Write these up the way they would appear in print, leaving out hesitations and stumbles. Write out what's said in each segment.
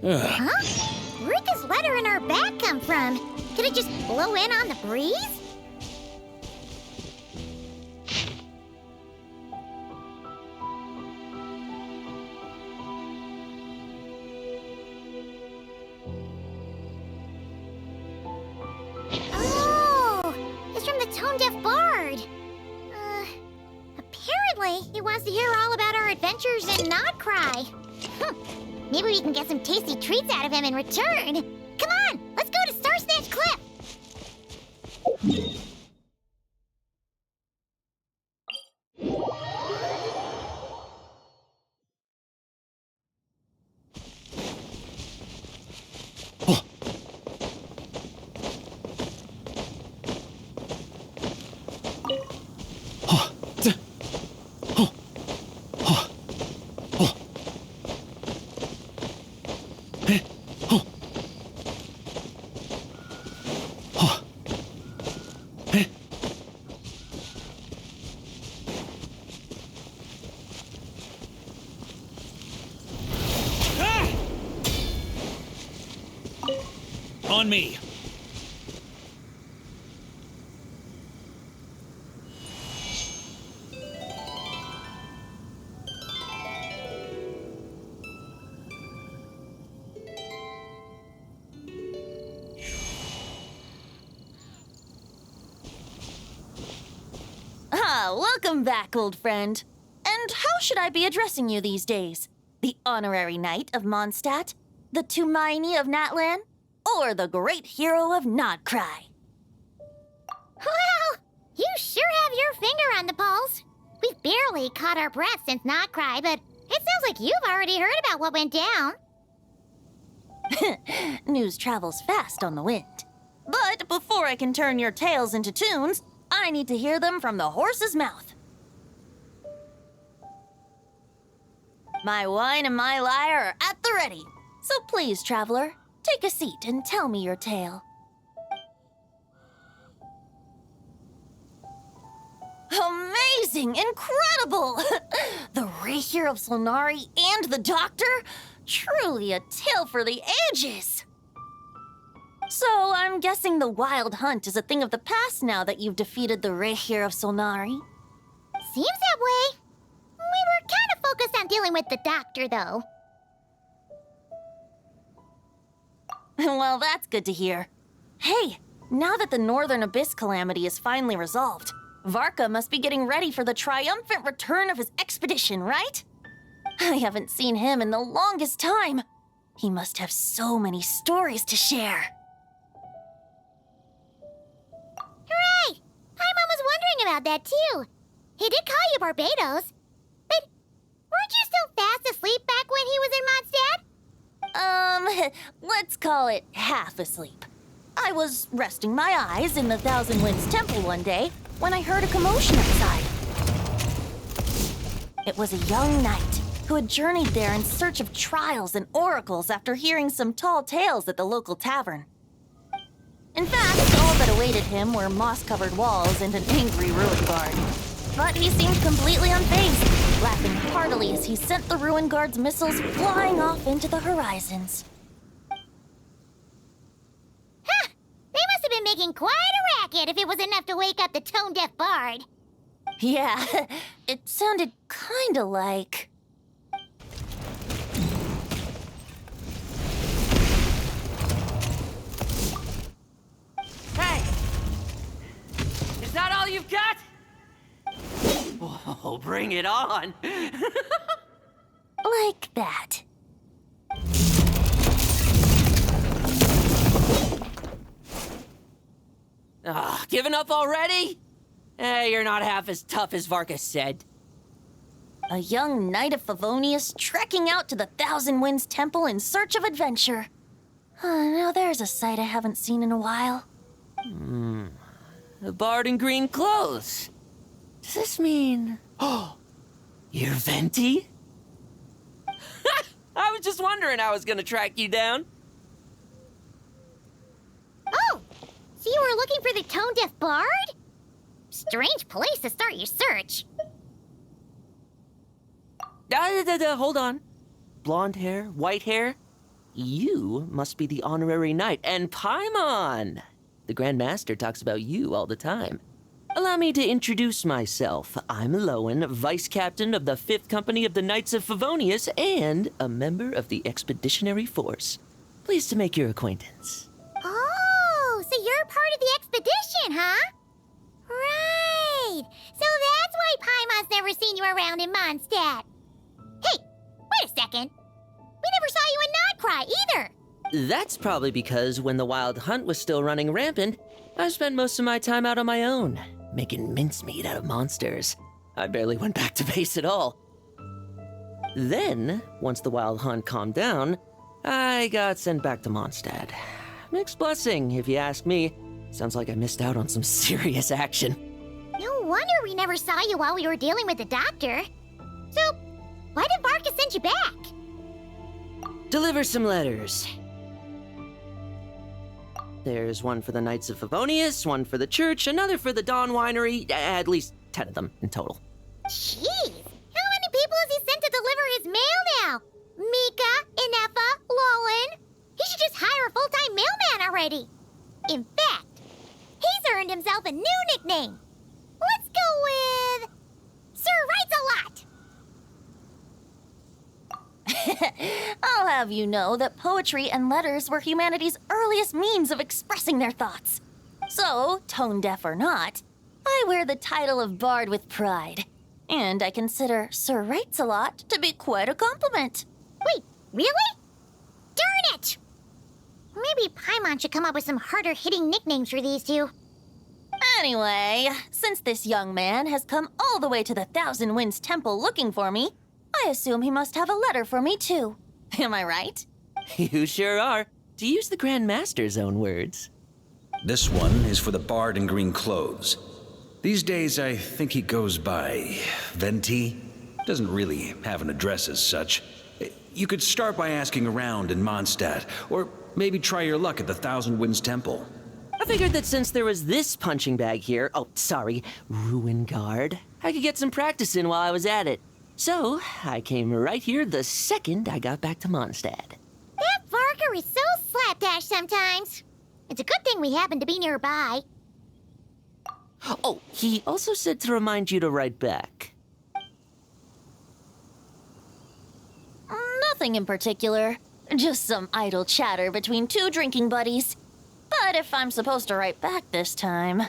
Huh? Where'd this letter in our bag come from? Could it just blow in on the breeze? Oh, it's from the tone-deaf bard. Apparently, he wants to hear all about our adventures in Nodcry. Maybe we can get some tasty treats out of him in return. Come on, let's go to Star Snatch Cliff. On me. Welcome back, old friend. And how should I be addressing you these days? The honorary knight of Mondstadt? The Tumaini of Natlan? Or the great hero of Nodcry? Well, you sure have your finger on the pulse. We've barely caught our breath since Nodcry, but it sounds like you've already heard about what went down. News travels fast on the wind. But before I can turn your tales into tunes, I need to hear them from the horse's mouth. My wine and my lyre are at the ready. So please, traveler, take a seat and tell me your tale. Amazing! Incredible! The Rapier of Solnari and the Doctor? Truly a tale for the ages! So I'm guessing the wild hunt is a thing of the past now that you've defeated the Rapier of Solnari? Seems that way. We were kind of focused on dealing with the Doctor, though. Well, that's good to hear. Hey, now that the Northern Abyss calamity is finally resolved, Varka must be getting ready for the triumphant return of his expedition, right? I haven't seen him in the longest time. He must have so many stories to share. Hooray! Paimon was wondering about that, too. He did call you Barbados. But weren't you still fast asleep back when he was in Mondstadt? Let's call it half asleep. I was resting my eyes in the Thousand Winds Temple one day when I heard a commotion outside. It was a young knight who had journeyed there in search of trials and oracles after hearing some tall tales at the local tavern. In fact, all that awaited him were moss-covered walls and an angry ruin guard. But he seemed completely unfazed, laughing heartily as he sent the ruin guard's missiles flying off into the horizons. Huh! They must have been making quite a racket if it was enough to wake up the tone-deaf bard. Yeah, it sounded kinda like... Hey! Is that all you've got? Oh, bring it on! like that. Giving up already? You're not half as tough as Varka said. A young Knight of Favonius trekking out to the Thousand Winds Temple in search of adventure. Now there's a sight I haven't seen in a while. A bard in green clothes. Does this mean... Oh, you're Venti? I was just wondering how I was gonna track you down. Oh! So you were looking for the tone-deaf bard? Strange place to start your search. Hold on. Blonde hair, white hair. you must be the honorary knight, and Paimon! The Grand Master talks about you all the time. Allow me to introduce myself. I'm Lowen, Vice Captain of the 5th Company of the Knights of Favonius, and a member of the Expeditionary Force. Pleased to make your acquaintance. Oh, so you're part of the expedition, huh? Right. So that's why Paimon's never seen you around in Mondstadt. Hey, wait a second. We never saw you in Notcry either. That's probably because when the wild hunt was still running rampant, I spent most of my time out on my own, making mincemeat out of monsters. I barely went back to base at all. Then, once the wild hunt calmed down, I got sent back to Mondstadt. Mixed blessing, if you ask me. Sounds like I missed out on some serious action. No wonder we never saw you while we were dealing with the doctor. So, why did Varka send you back? Deliver some letters. There's one for the Knights of Favonius, one for the church, another for the Dawn Winery, at least 10 of them in total. Jeez, how many people has he sent to deliver his mail now? Mika, Inefa, Lowen. He should just hire a full-time mailman already. In fact, he's earned himself a new nickname. Let's go with Sir Writes-A-Lot. I'll have you know that poetry and letters were humanity's earliest means of expressing their thoughts. So, tone deaf or not, I wear the title of Bard with pride. And I consider Sir Writes-A-Lot to be quite a compliment. Wait, really? Darn it! Maybe Paimon should come up with some harder-hitting nicknames for these two. Anyway, since this young man has come all the way to the Thousand Winds Temple looking for me, I assume he must have a letter for me too. Am I right? You sure are, to use the Grand Master's own words. This one is for the bard in green clothes. These days, I think he goes by Venti. Doesn't really have an address as such. You could start by asking around in Mondstadt, or maybe try your luck at the Thousand Winds Temple. I figured that since there was this punching bag here, Ruin Guard, I could get some practice in while I was at it. So, I came right here the second I got back to Mondstadt. That Varka is so slapdash sometimes. It's a good thing we happen to be nearby. Oh, he also said to remind you to write back. Nothing in particular. Just some idle chatter between two drinking buddies. But if I'm supposed to write back this time,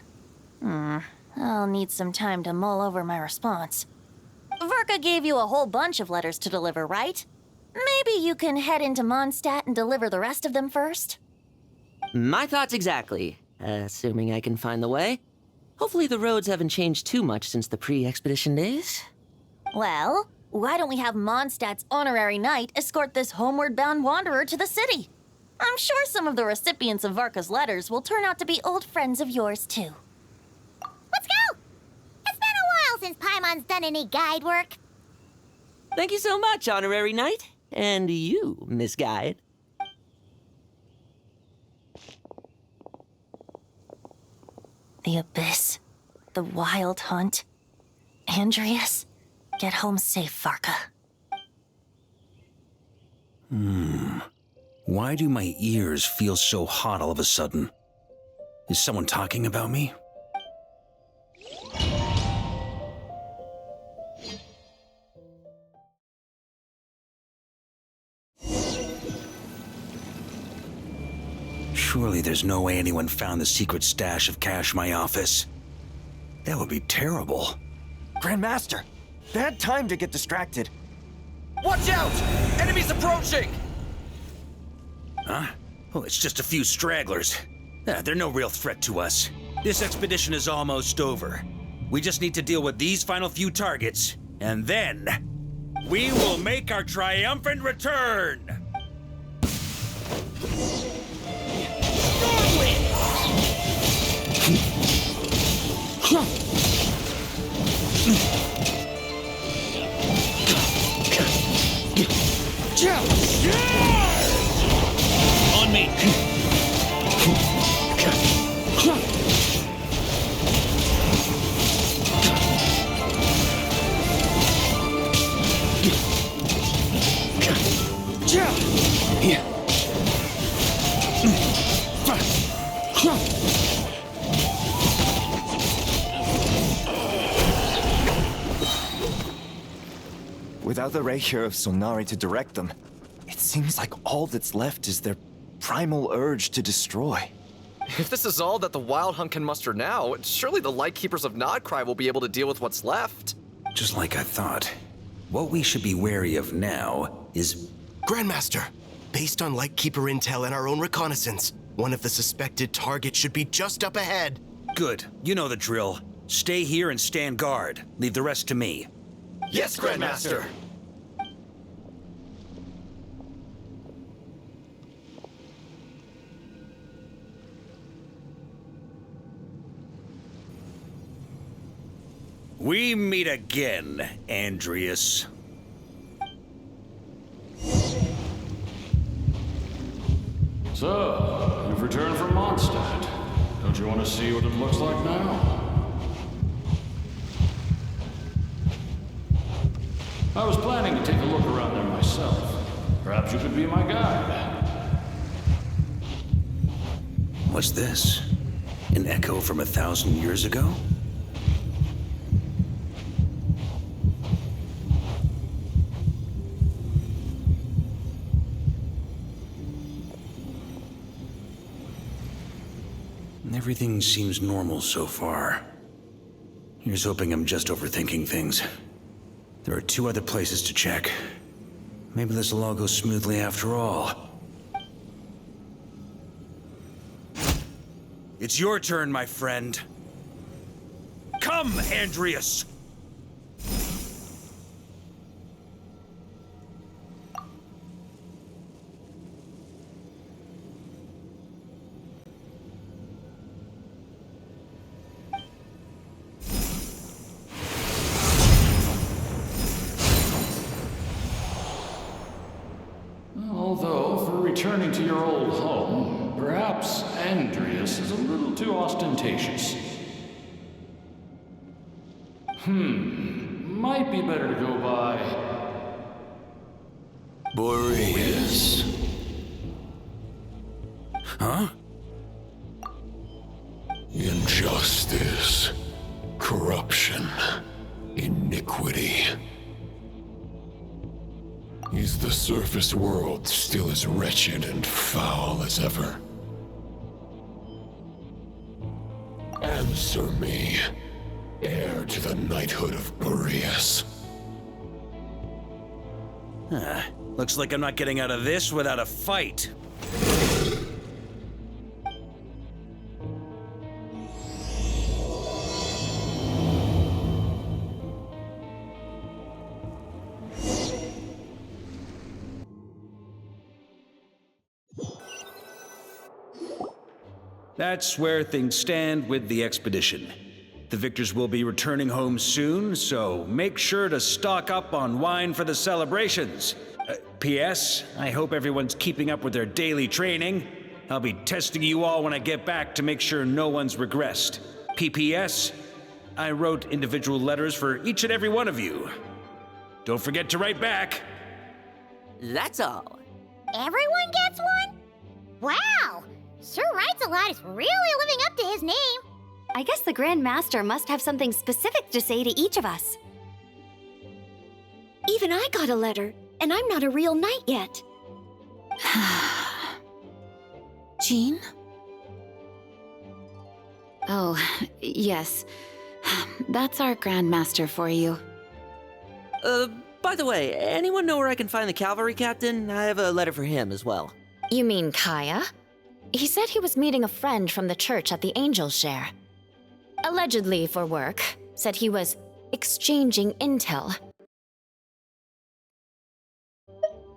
I'll need some time to mull over my response. Varka gave you a whole bunch of letters to deliver, right? Maybe you can head into Mondstadt and deliver the rest of them first? My thoughts exactly, assuming I can find the way. Hopefully the roads haven't changed too much since the pre-expedition days. Well, why don't we have Mondstadt's honorary knight escort this homeward-bound wanderer to the city? I'm sure some of the recipients of Varka's letters will turn out to be old friends of yours, too. Let's go! It's been a while since Paimon's done any guide work. Thank you so much, honorary knight. And you, Miss Guide. The Abyss, the Wild Hunt, Andreas, get home safe, Varka. Why do my ears feel so hot all of a sudden? Is someone talking about me? Surely there's no way anyone found the secret stash of cash in my office. That would be terrible. Grandmaster, bad time to get distracted. Watch out! Enemies approaching! Huh? Oh, it's just a few stragglers. They're no real threat to us. This expedition is almost over. We just need to deal with these final few targets, and then we will make our triumphant return! On me! Without the ray here of Sonari to direct them, it seems like all that's left is their primal urge to destroy. If this is all that the Wild Hunt can muster now, surely the Lightkeepers of Nodcry will be able to deal with what's left. Just like I thought. What we should be wary of now is... Grandmaster, based on Lightkeeper intel and our own reconnaissance, one of the suspected targets should be just up ahead. Good. You know the drill. Stay here and stand guard. Leave the rest to me. Yes, Grandmaster! We meet again, Andreas. So, you've returned from Mondstadt. Don't you want to see what it looks like now? I was planning to take a look around there myself. Perhaps you could be my guide. What's this? An echo from 1,000 years ago? Everything seems normal so far. Here's hoping I'm just overthinking things. There are 2 other places to check. Maybe this will all go smoothly after all. It's your turn, my friend. Come, Andreas! Although, for returning to your old home, perhaps Andreas is a little too ostentatious. Might be better to go by... Boreas. Huh? Injustice, corruption, iniquity. Is the surface world still as wretched and foul as ever? Answer me, heir to the knighthood of Boreas. Looks like I'm not getting out of this without a fight. That's where things stand with the expedition. The victors will be returning home soon, so make sure to stock up on wine for the celebrations. P.S. I hope everyone's keeping up with their daily training. I'll be testing you all when I get back to make sure no one's regressed. P.P.S. I wrote individual letters for each and every one of you. Don't forget to write back. That's all. Everyone gets one? Wow! Sir Writes-A-Lot is really living up to his name. I guess the Grand Master must have something specific to say to each of us. Even I got a letter, and I'm not a real knight yet. Jean? Oh, yes. That's our Grand Master for you. By the way, anyone know where I can find the cavalry captain? I have a letter for him as well. You mean Kaya? He said he was meeting a friend from the church at the Angel Share. Allegedly for work. Said he was exchanging intel.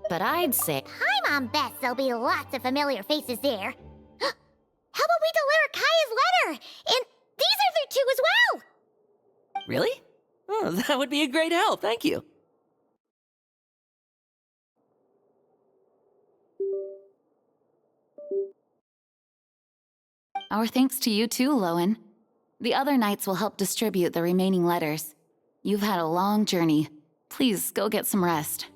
But I'd say... I'm on Beth, there'll be lots of familiar faces there. How about we deliver Kaya's letter? And these are there too as well! Really? Oh, that would be a great help, thank you. Our thanks to you too, Lowen. The other knights will help distribute the remaining letters. You've had a long journey. Please go get some rest.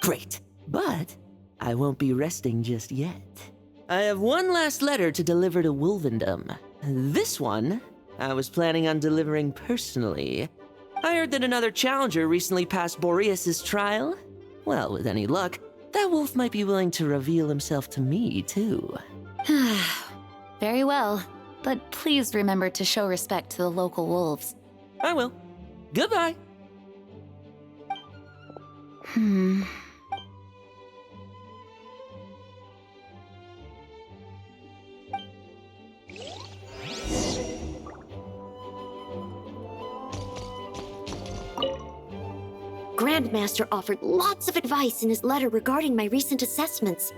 Great, but I won't be resting just yet. I have one last letter to deliver to Wolvendom. This one, I was planning on delivering personally. I heard that another challenger recently passed Boreas' trial. Well, with any luck, that wolf might be willing to reveal himself to me, too. Very well, but please remember to show respect to the local wolves. I will. Goodbye. Grandmaster offered lots of advice in his letter regarding my recent assessments.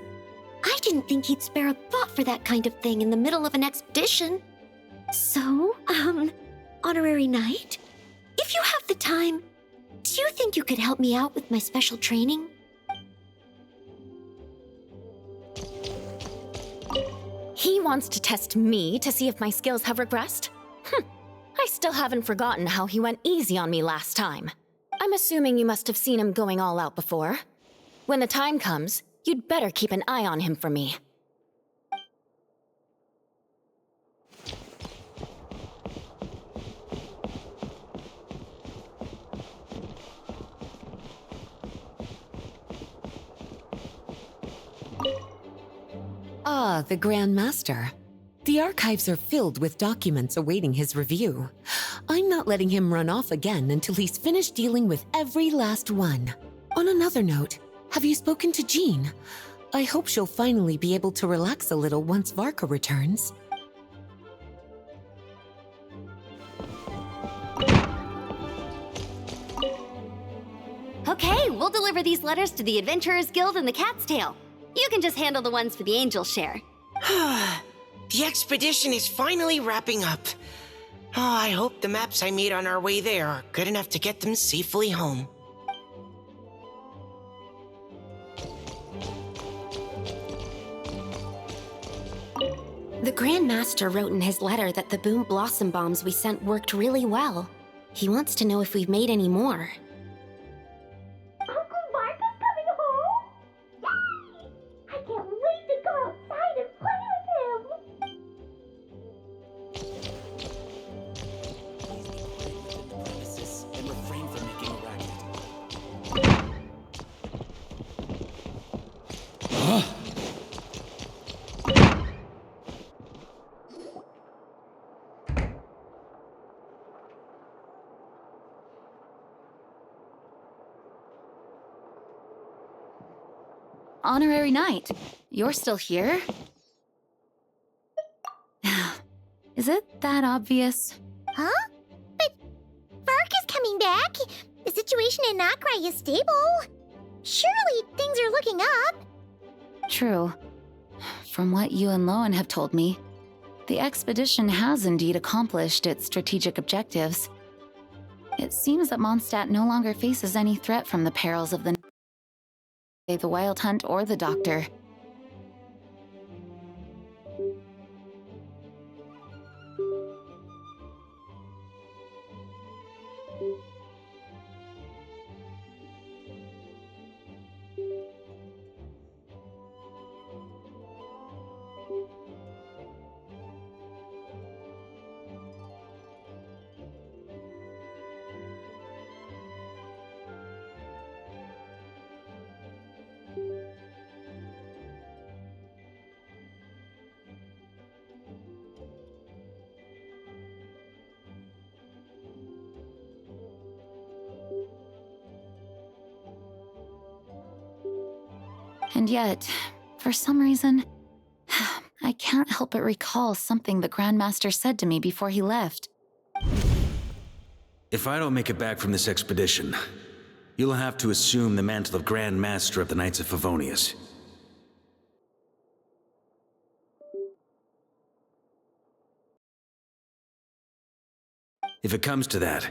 I didn't think he'd spare a thought for that kind of thing in the middle of an expedition. So, Honorary Knight, if you have the time, do you think you could help me out with my special training? He wants to test me to see if my skills have regressed? I still haven't forgotten how he went easy on me last time. I'm assuming you must have seen him going all out before. When the time comes, you'd better keep an eye on him for me. Ah, the Grand Master. The archives are filled with documents awaiting his review. I'm not letting him run off again until he's finished dealing with every last one. On another note, have you spoken to Jean? I hope she'll finally be able to relax a little once Varka returns. Okay, we'll deliver these letters to the Adventurers Guild and the Cat's Tail. You can just handle the ones for the Angel Share. The expedition is finally wrapping up. Oh, I hope the maps I made on our way there are good enough to get them safely home. The Grand Master wrote in his letter that the Boom Blossom Bombs we sent worked really well. He wants to know if we've made any more. Uncle Varka's coming home? Yay! I can't wait to go outside and play with him! And refrain from making a racket. Honorary Knight, you're still here? Is it that obvious? Huh? But Varka's coming back. The situation in Nokrai is stable. Surely things are looking up. True. From what you and Lowen have told me, the expedition has indeed accomplished its strategic objectives. It seems that Mondstadt no longer faces any threat from the perils of the Wild Hunt or the Doctor. And yet, for some reason, I can't help but recall something the Grandmaster said to me before he left. If I don't make it back from this expedition, you'll have to assume the mantle of Grand Master of the Knights of Favonius. If it comes to that,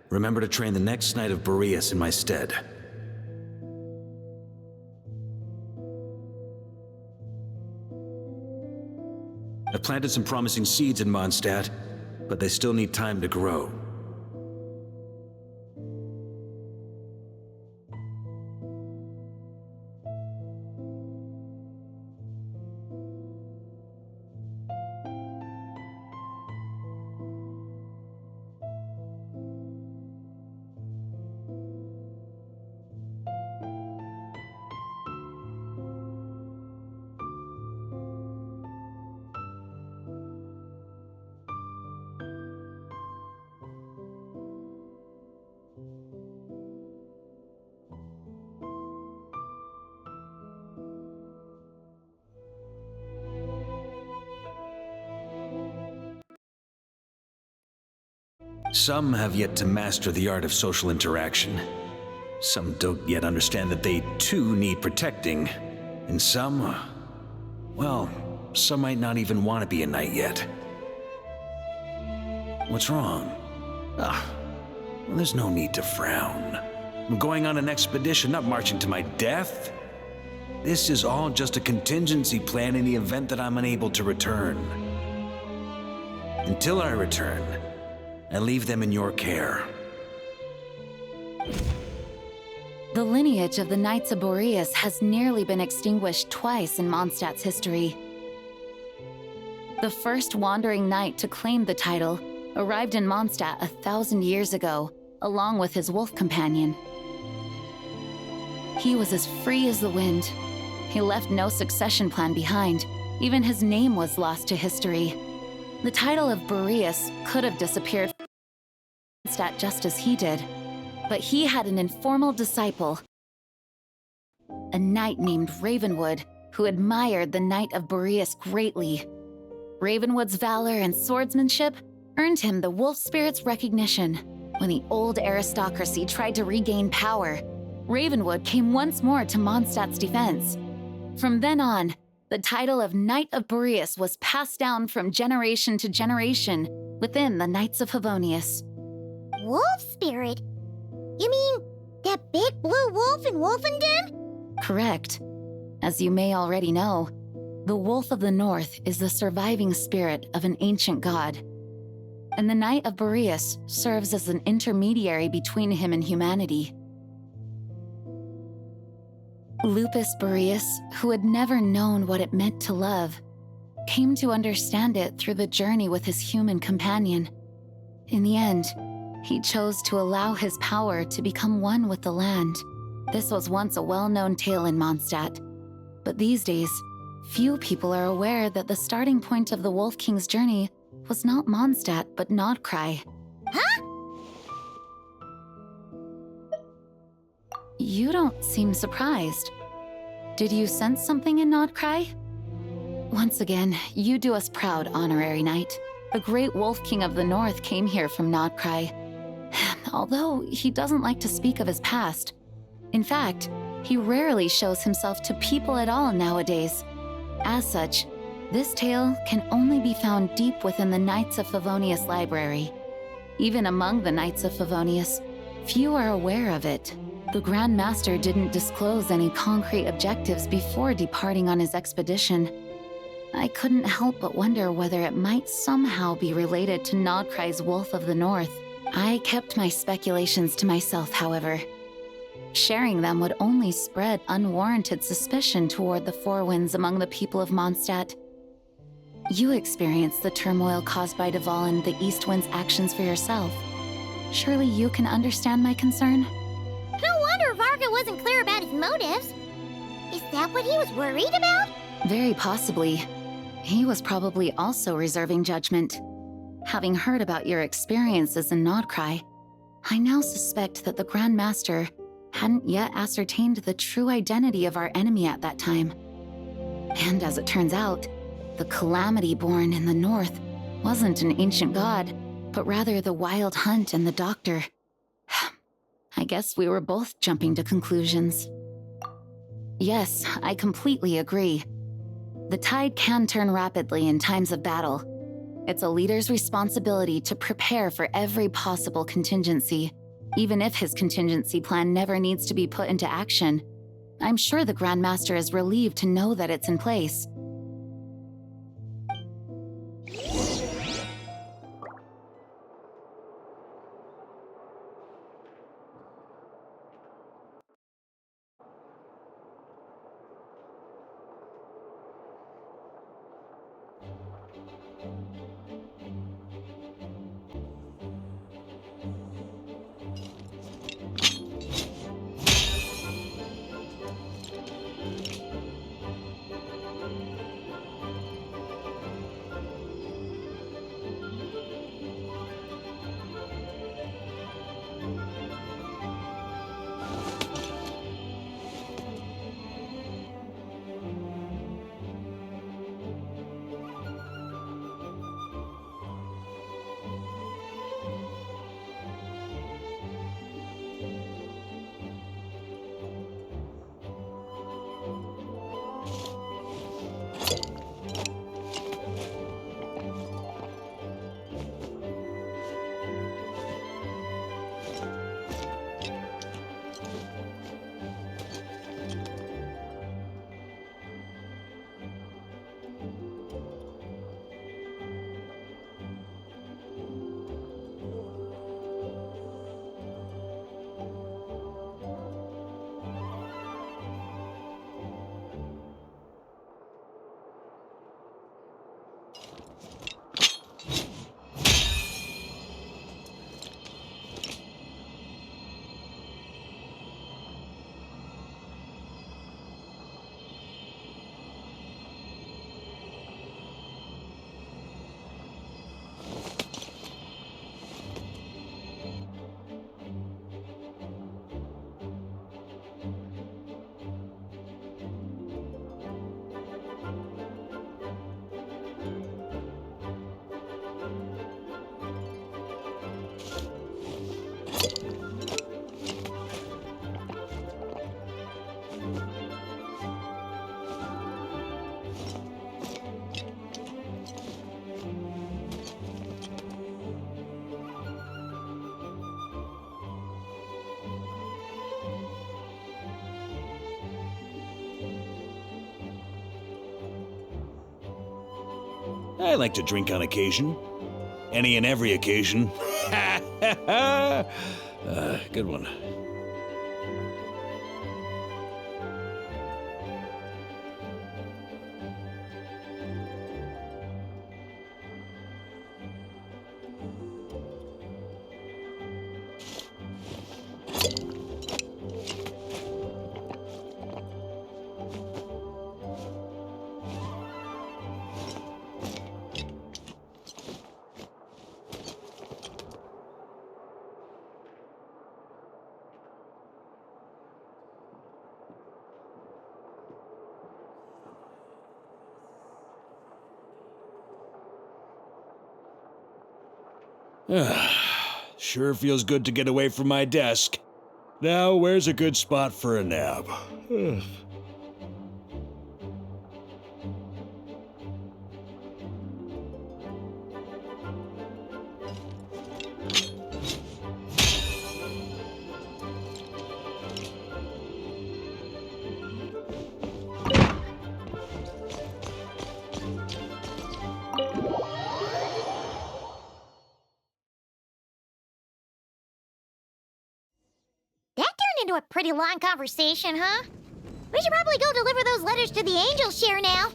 remember to train the next Knight of Boreas in my stead. I've planted some promising seeds in Mondstadt, but they still need time to grow. Some have yet to master the art of social interaction. Some don't yet understand that they too need protecting. And some, well, some might not even want to be a knight yet. What's wrong? Well, there's no need to frown. I'm going on an expedition, not marching to my death. This is all just a contingency plan in the event that I'm unable to return. Until I return, I leave them in your care. The lineage of the Knights of Boreas has nearly been extinguished twice in Mondstadt's history. The first wandering knight to claim the title arrived in Mondstadt 1,000 years ago, along with his wolf companion. He was as free as the wind. He left no succession plan behind. Even his name was lost to history. The title of Boreas could have disappeared from Mondstadt just as he did. But he had an informal disciple, a knight named Ravenwood, who admired the Knight of Boreas greatly. Ravenwood's valor and swordsmanship earned him the wolf spirit's recognition. When the old aristocracy tried to regain power, Ravenwood came once more to Mondstadt's defense. From then on, the title of Knight of Boreas was passed down from generation to generation within the Knights of Favonius. Wolf spirit? You mean that big blue wolf in Wolfendom? Correct. As you may already know, the Wolf of the North is the surviving spirit of an ancient god. And the Knight of Boreas serves as an intermediary between him and humanity. Lupus Boreas, who had never known what it meant to love, came to understand it through the journey with his human companion. In the end, he chose to allow his power to become one with the land. This was once a well-known tale in Mondstadt, but these days, few people are aware that the starting point of the Wolf King's journey was not Mondstadt, but Nodcry. Huh? You don't seem surprised. Did you sense something in Nodcry? Once again, you do us proud, Honorary Knight. The great Wolf King of the North came here from Nodcry. Although he doesn't like to speak of his past. In fact, he rarely shows himself to people at all nowadays. As such, this tale can only be found deep within the Knights of Favonius library. Even among the Knights of Favonius, few are aware of it. The Grand Master didn't disclose any concrete objectives before departing on his expedition. I couldn't help but wonder whether it might somehow be related to Nodcry's Wolf of the North. I kept my speculations to myself, however. Sharing them would only spread unwarranted suspicion toward the Four Winds among the people of Mondstadt. You experienced the turmoil caused by Duval and the East Wind's actions for yourself. Surely you can understand my concern? No wonder Varka wasn't clear about his motives. Is that what he was worried about? Very possibly. He was probably also reserving judgment. Having heard about your experiences in Nodcry, I now suspect that the Grand Master hadn't yet ascertained the true identity of our enemy at that time. And as it turns out, the calamity born in the north wasn't an ancient god, but rather the Wild Hunt and the Doctor. I guess we were both jumping to conclusions. Yes, I completely agree. The tide can turn rapidly in times of battle. It's a leader's responsibility to prepare for every possible contingency, even if his contingency plan never needs to be put into action. I'm sure the Grand Master is relieved to know that it's in place. I like to drink on occasion. Any and every occasion. Good one. Sure feels good to get away from my desk. Now, where's a good spot for a nap? Into a pretty long conversation, huh? We should probably go deliver those letters to the angel share now.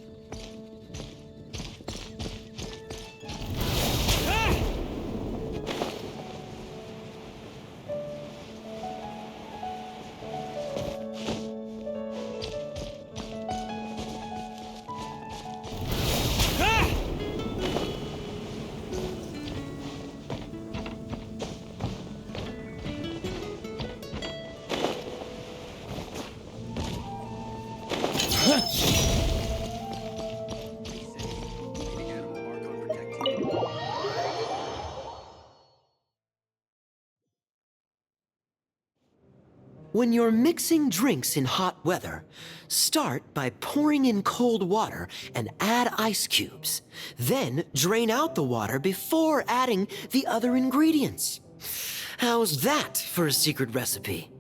When you're mixing drinks in hot weather, start by pouring in cold water and add ice cubes. Then drain out the water before adding the other ingredients. How's that for a secret recipe?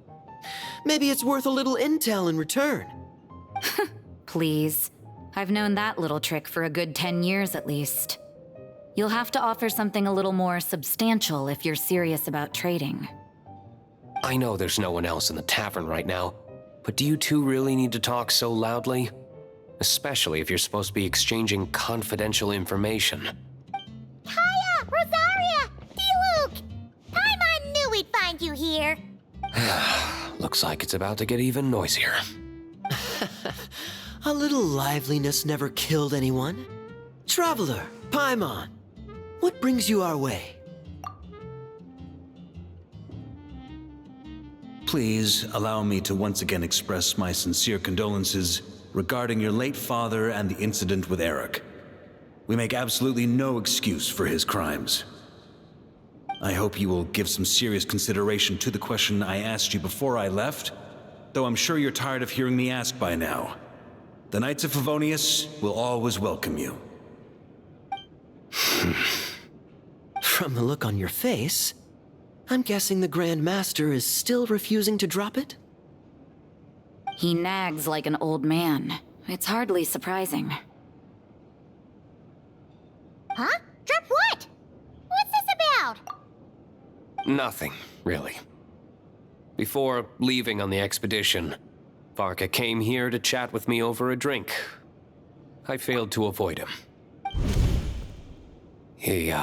Maybe it's worth a little intel in return. Please. I've known that little trick for a good 10 years at least. You'll have to offer something a little more substantial if you're serious about trading. I know there's no one else in the tavern right now, but do you two really need to talk so loudly? Especially if you're supposed to be exchanging confidential information. Hiya! Rosaria! D-Luke! Paimon knew we'd find you here. Looks like it's about to get even noisier. A little liveliness never killed anyone. Traveler, Paimon, what brings you our way? Please allow me to once again express my sincere condolences regarding your late father and the incident with Eric. We make absolutely no excuse for his crimes. I hope you will give some serious consideration to the question I asked you before I left, though I'm sure you're tired of hearing me ask by now. The Knights of Favonius will always welcome you. From the look on your face, I'm guessing the Grand Master is still refusing to drop it? He nags like an old man. It's hardly surprising. Huh? Drop what? What's this about? Nothing, really. Before leaving on the expedition, Varka came here to chat with me over a drink. I failed to avoid him. He,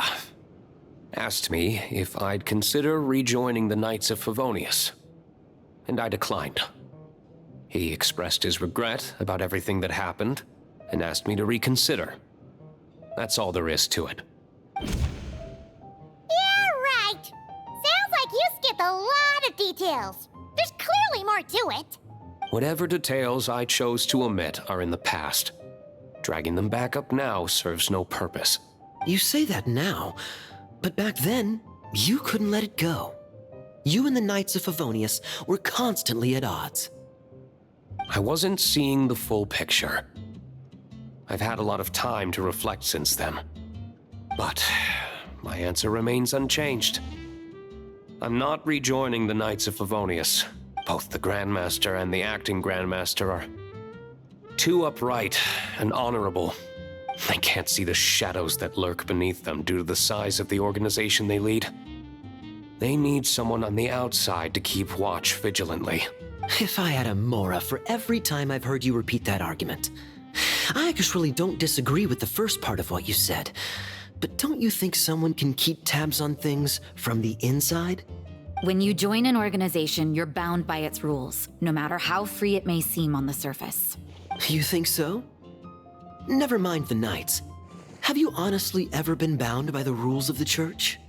asked me if I'd consider rejoining the Knights of Favonius, and I declined. He expressed his regret about everything that happened, and asked me to reconsider. That's all there is to it. Yeah, right. Sounds like you skipped a lot of details. There's clearly more to it. Whatever details I chose to omit are in the past. Dragging them back up now serves no purpose. You say that now, but back then, you couldn't let it go. You and the Knights of Favonius were constantly at odds. I wasn't seeing the full picture. I've had a lot of time to reflect since then. But my answer remains unchanged. I'm not rejoining the Knights of Favonius. Both the Grandmaster and the acting Grandmaster are too upright and honorable I can't see the shadows that lurk beneath them due to the size of the organization they lead. They need someone on the outside to keep watch vigilantly. If I had a Mora for every time I've heard you repeat that argument. I actually don't disagree with the first part of what you said. But don't you think someone can keep tabs on things from the inside? When you join an organization, you're bound by its rules, no matter how free it may seem on the surface. You think so? Never mind the Knights. Have you honestly ever been bound by the rules of the Church?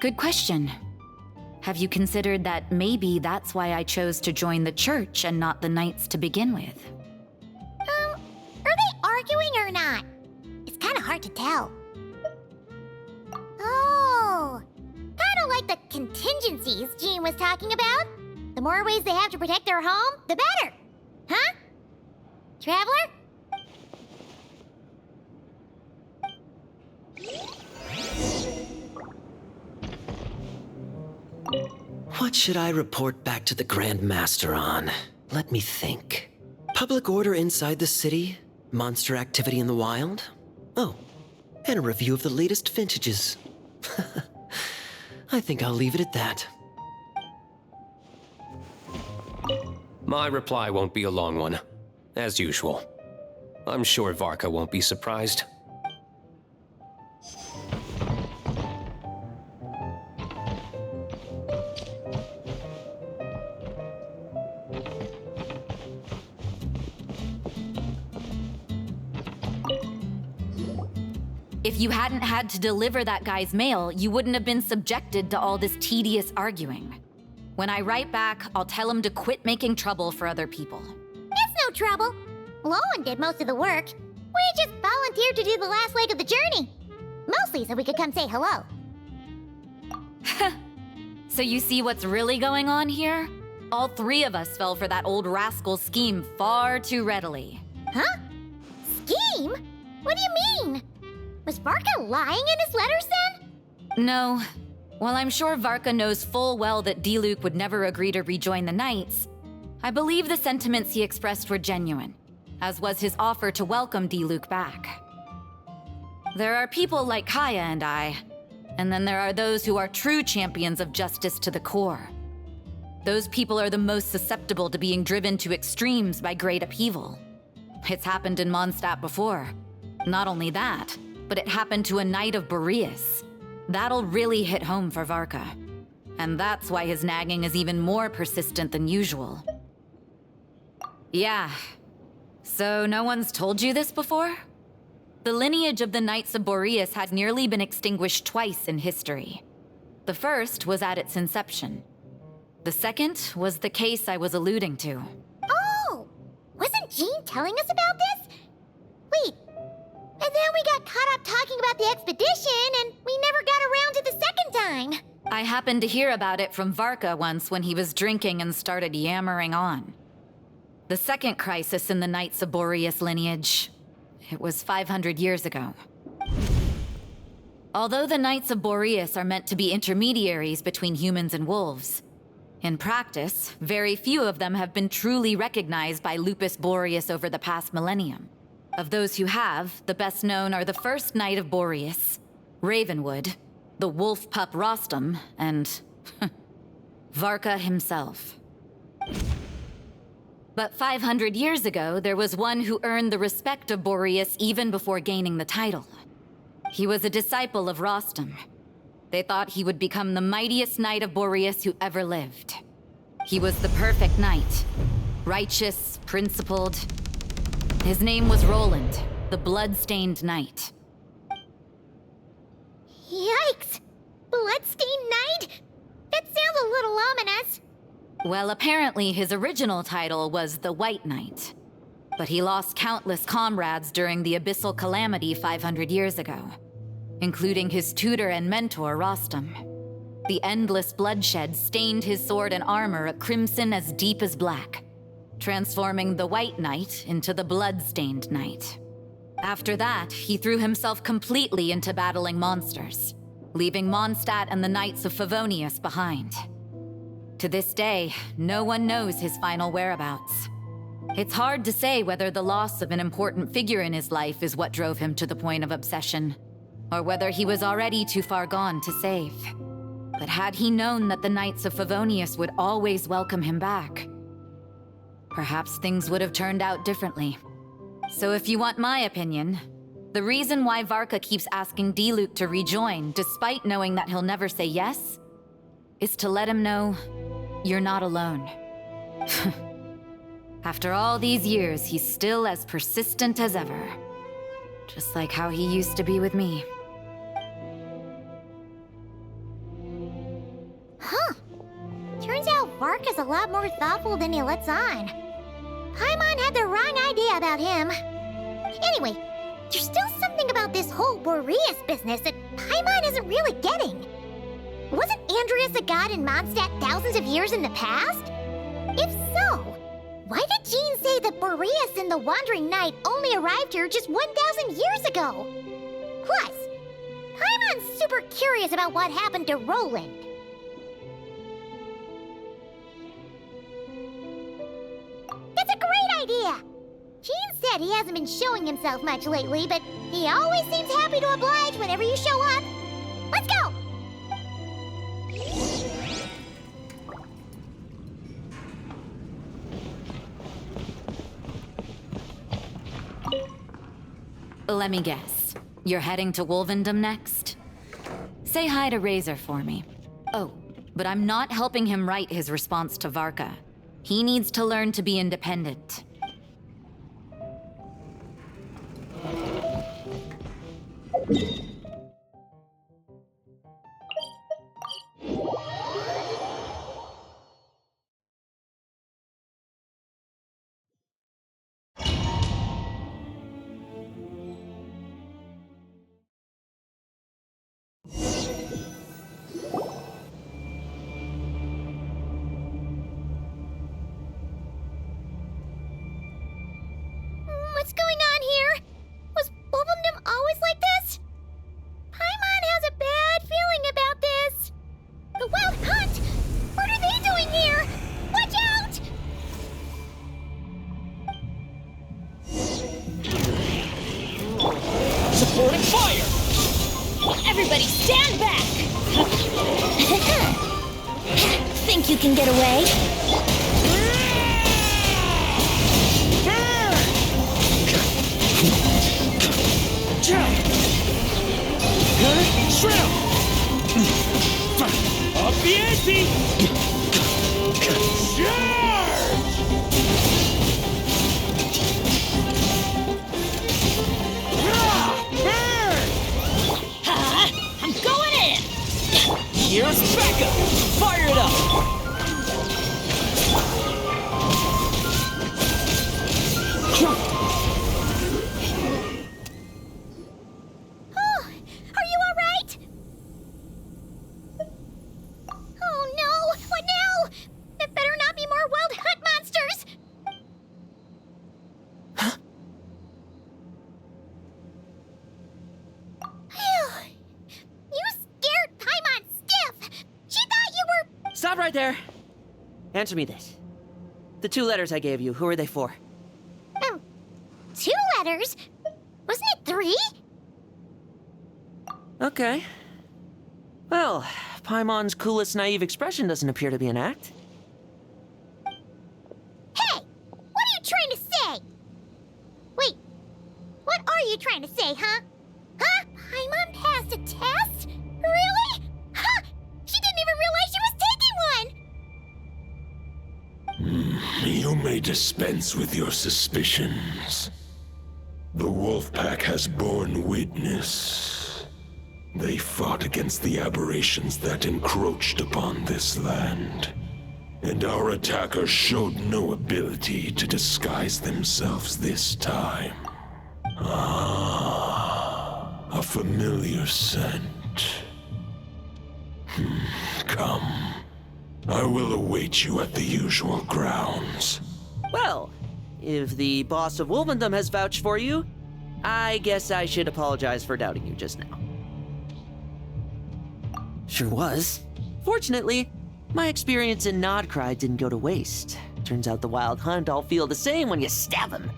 Good question. Have you considered that maybe that's why I chose to join the Church and not the Knights to begin with? Are they arguing or not? It's kind of hard to tell. Oh, kind of like the contingencies Jean was talking about. The more ways they have to protect their home, the better. Huh? Traveler? What should I report back to the Grand Master on? Let me think. Public order inside the city? Monster activity in the wild? Oh, and a review of the latest vintages. I think I'll leave it at that. My reply won't be a long one, as usual. I'm sure Varka won't be surprised. If you hadn't had to deliver that guy's mail, you wouldn't have been subjected to all this tedious arguing. When I write back, I'll tell him to quit making trouble for other people. It's no trouble. Lowen did most of the work. We just volunteered to do the last leg of the journey. Mostly so we could come say hello. So you see what's really going on here? All three of us fell for that old rascal's scheme far too readily. Huh? Scheme? What do you mean? Was Varka lying in his letters then? No. While I'm sure Varka knows full well that Diluc would never agree to rejoin the Knights, I believe the sentiments he expressed were genuine, as was his offer to welcome Diluc back. There are people like Kaya and I, and then there are those who are true champions of justice to the core. Those people are the most susceptible to being driven to extremes by great upheaval. It's happened in Mondstadt before. Not only that, but it happened to a Knight of Boreas. That'll really hit home for Varka. And that's why his nagging is even more persistent than usual. Yeah. So no one's told you this before? The lineage of the Knights of Boreas had nearly been extinguished twice in history. The first was at its inception. The second was the case I was alluding to. Oh! Wasn't Jean telling us about this? Wait, and then we got caught up talking about the expedition, and we never got around to the second time. I happened to hear about it from Varka once when he was drinking and started yammering on. The second crisis in the Knights of Boreas lineage. It was 500 years ago. Although the Knights of Boreas are meant to be intermediaries between humans and wolves, in practice, very few of them have been truly recognized by Lupus Boreas over the past millennium. Of those who have, the best known are the first Knight of Boreas, Ravenwood, the wolf pup Rostam, and Varka himself. But 500 years ago, there was one who earned the respect of Boreas even before gaining the title. He was a disciple of Rostam. They thought he would become the mightiest Knight of Boreas who ever lived. He was the perfect knight. Righteous, principled. His name was Roland, the blood-stained knight. Yikes! Bloodstained Knight? That sounds a little ominous. Well, apparently his original title was the White Knight. But he lost countless comrades during the Abyssal Calamity 500 years ago, including his tutor and mentor, Rostam. The endless bloodshed stained his sword and armor a crimson as deep as black, transforming the White Knight into the Blood-Stained Knight. After that, he threw himself completely into battling monsters, leaving Mondstadt and the Knights of Favonius behind. To this day, no one knows his final whereabouts. It's hard to say whether the loss of an important figure in his life is what drove him to the point of obsession, or whether he was already too far gone to save. But had he known that the Knights of Favonius would always welcome him back, perhaps things would have turned out differently. So if you want my opinion, the reason why Varka keeps asking Diluc to rejoin, despite knowing that he'll never say yes, is to let him know you're not alone. After all these years, he's still as persistent as ever. Just like how he used to be with me. Huh. Turns out Varka's a lot more thoughtful than he lets on. Paimon had the wrong idea about him. Anyway, there's still something about this whole Boreas business that Paimon isn't really getting. Wasn't Andreas a god in Mondstadt thousands of years in the past? If so, why did Jean say that Boreas and the Wandering Knight only arrived here just 1,000 years ago? Plus, Paimon's super curious about what happened to Roland. That's a great idea! Jean said he hasn't been showing himself much lately, but he always seems happy to oblige whenever you show up. Let's go! Let me guess. You're heading to Wolvendom next? Say hi to Razor for me. Oh, but I'm not helping him write his response to Varka. He needs to learn to be independent. What's going on here? Was Wolvendom always like this? Paimon has a bad feeling about this. The Wild Hunt! What are they doing here? Watch out! Supporting fire! Everybody stand back! Think you can get away? Shrimp! Up the ante! Charge! Burn! I'm going in! Here's Becca! Fire it up! Stop right there. Answer me this. The 2 letters I gave you, who are they for? 2 letters? Wasn't it 3? Okay. Well, Paimon's coolest naive expression doesn't appear to be an act. Hey! What are you trying to say? Wait, what are you trying to say, huh? Huh? Paimon passed a test? Really? Huh? She didn't even realize she was taking one! You may dispense with your suspicions. The Wolfpack has borne witness. They fought against the aberrations that encroached upon this land, and our attackers showed no ability to disguise themselves this time. Ah, a familiar scent. Come. I will await you at the usual grounds. Well, if the boss of Wolvendom has vouched for you, I guess I should apologize for doubting you just now. Sure was. Fortunately, my experience in Nodcry didn't go to waste. Turns out the Wild Hunt all feel the same when you stab them.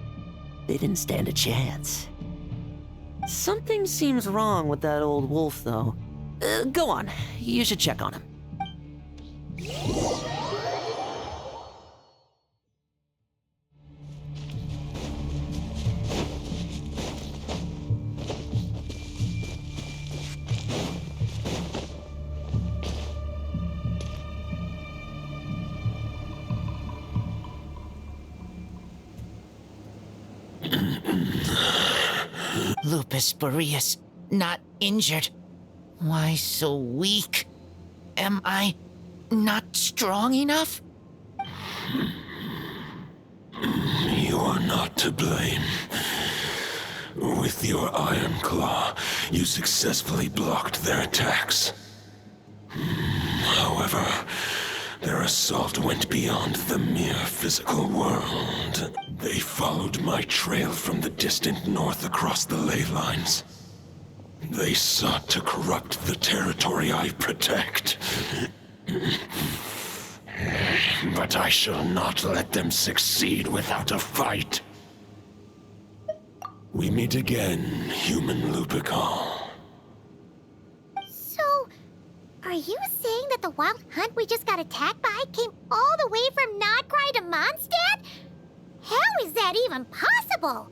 They didn't stand a chance. Something seems wrong with that old wolf, though. Go on, you should check on him. Lupus Boreas, not injured. Why so weak? Am I not strong enough? You are not to blame. With your Iron Claw, you successfully blocked their attacks. However, their assault went beyond the mere physical world. They followed my trail from the distant north across the ley lines. They sought to corrupt the territory I protect. But I shall not let them succeed without a fight. We meet again, human Lupical. So, are you saying that the Wild Hunt we just got attacked by came all the way from Nodcry to Mondstadt? How is that even possible?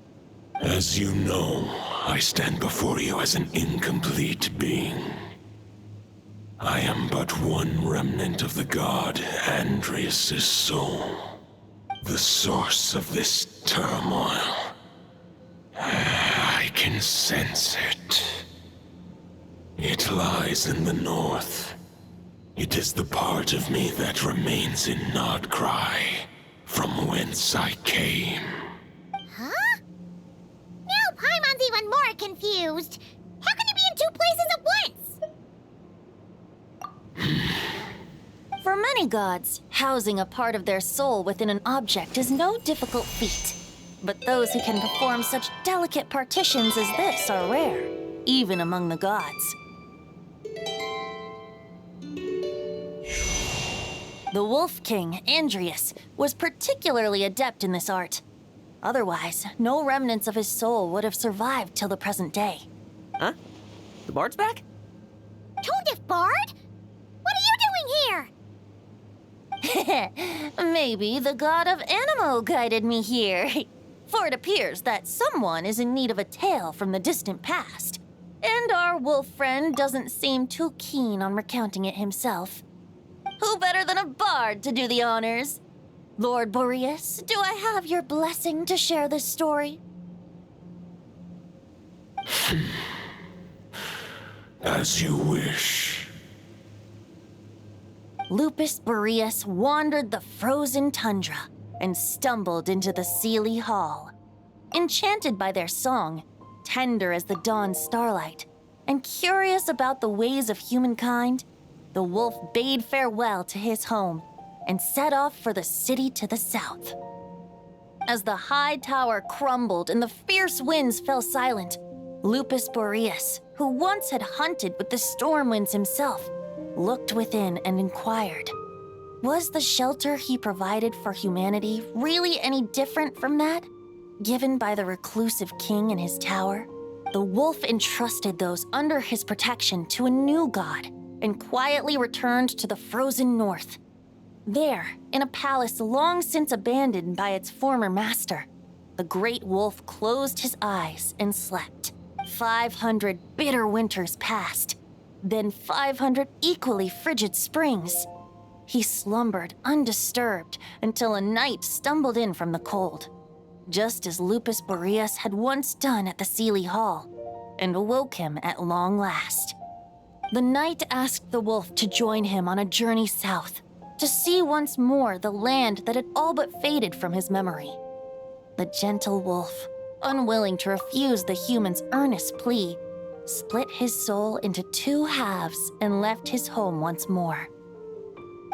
As you know, I stand before you as an incomplete being. I am but one remnant of the god Andrias' soul, the source of this turmoil. I can sense it. It lies in the north. It is the part of me that remains in Nodcry, from whence I came. Huh? Now Paimon's even more confused. How can you be in two places at once? For many gods, housing a part of their soul within an object is no difficult feat. But those who can perform such delicate partitions as this are rare, even among the gods. The Wolf King, Andrias, was particularly adept in this art. Otherwise, no remnants of his soul would have survived till the present day. Huh? The bard's back? Tondif Bard? What are you doing here? Maybe the god of Animo guided me here. For it appears that someone is in need of a tale from the distant past. And our wolf friend doesn't seem too keen on recounting it himself. Who better than a bard to do the honors? Lord Boreas, do I have your blessing to share this story? As you wish. Lupus Boreas wandered the frozen tundra and stumbled into the Seelie Hall. Enchanted by their song, tender as the dawn starlight, and curious about the ways of humankind, the wolf bade farewell to his home and set off for the city to the south. As the high tower crumbled and the fierce winds fell silent, Lupus Boreas, who once had hunted with the storm winds himself, looked within and inquired, was the shelter he provided for humanity really any different from that given by the reclusive king in his tower? The wolf entrusted those under his protection to a new god and quietly returned to the frozen north. There, in a palace long since abandoned by its former master, the great wolf closed his eyes and slept. 500 bitter winters passed, then 500 equally frigid springs. He slumbered undisturbed until a night stumbled in from the cold, just as Lupus Boreas had once done at the Seelie Hall, and awoke him at long last. The knight asked the wolf to join him on a journey south, to see once more the land that had all but faded from his memory. The gentle wolf, unwilling to refuse the human's earnest plea, split his soul into two halves and left his home once more.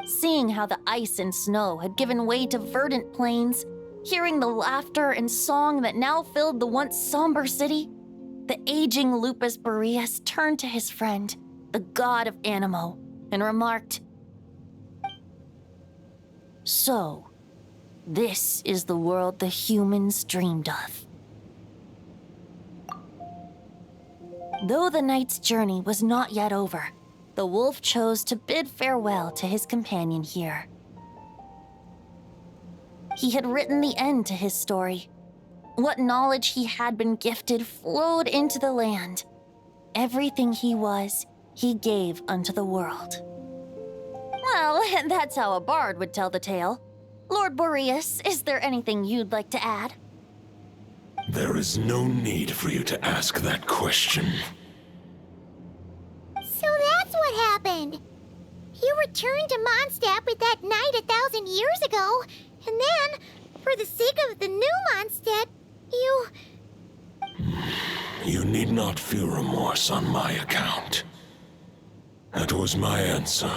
Seeing how the ice and snow had given way to verdant plains, hearing the laughter and song that now filled the once somber city, the aging Lupus Boreas turned to his friend, the god of Animo, and remarked, "So, This is the world the humans dreamed of. Though the knight's journey was not yet over, the wolf chose to bid farewell to his companion here. He had written the end to his story. What knowledge he had been gifted flowed into the land. Everything he was, he gave unto the world. Well, that's how a bard would tell the tale. Lord Boreas, is there anything you'd like to add? There is no need for you to ask that question. So that's what happened. You returned to Mondstadt with that knight 1,000 years ago, and then, for the sake of the new Mondstadt, you... You need not feel remorse on my account. That was my answer,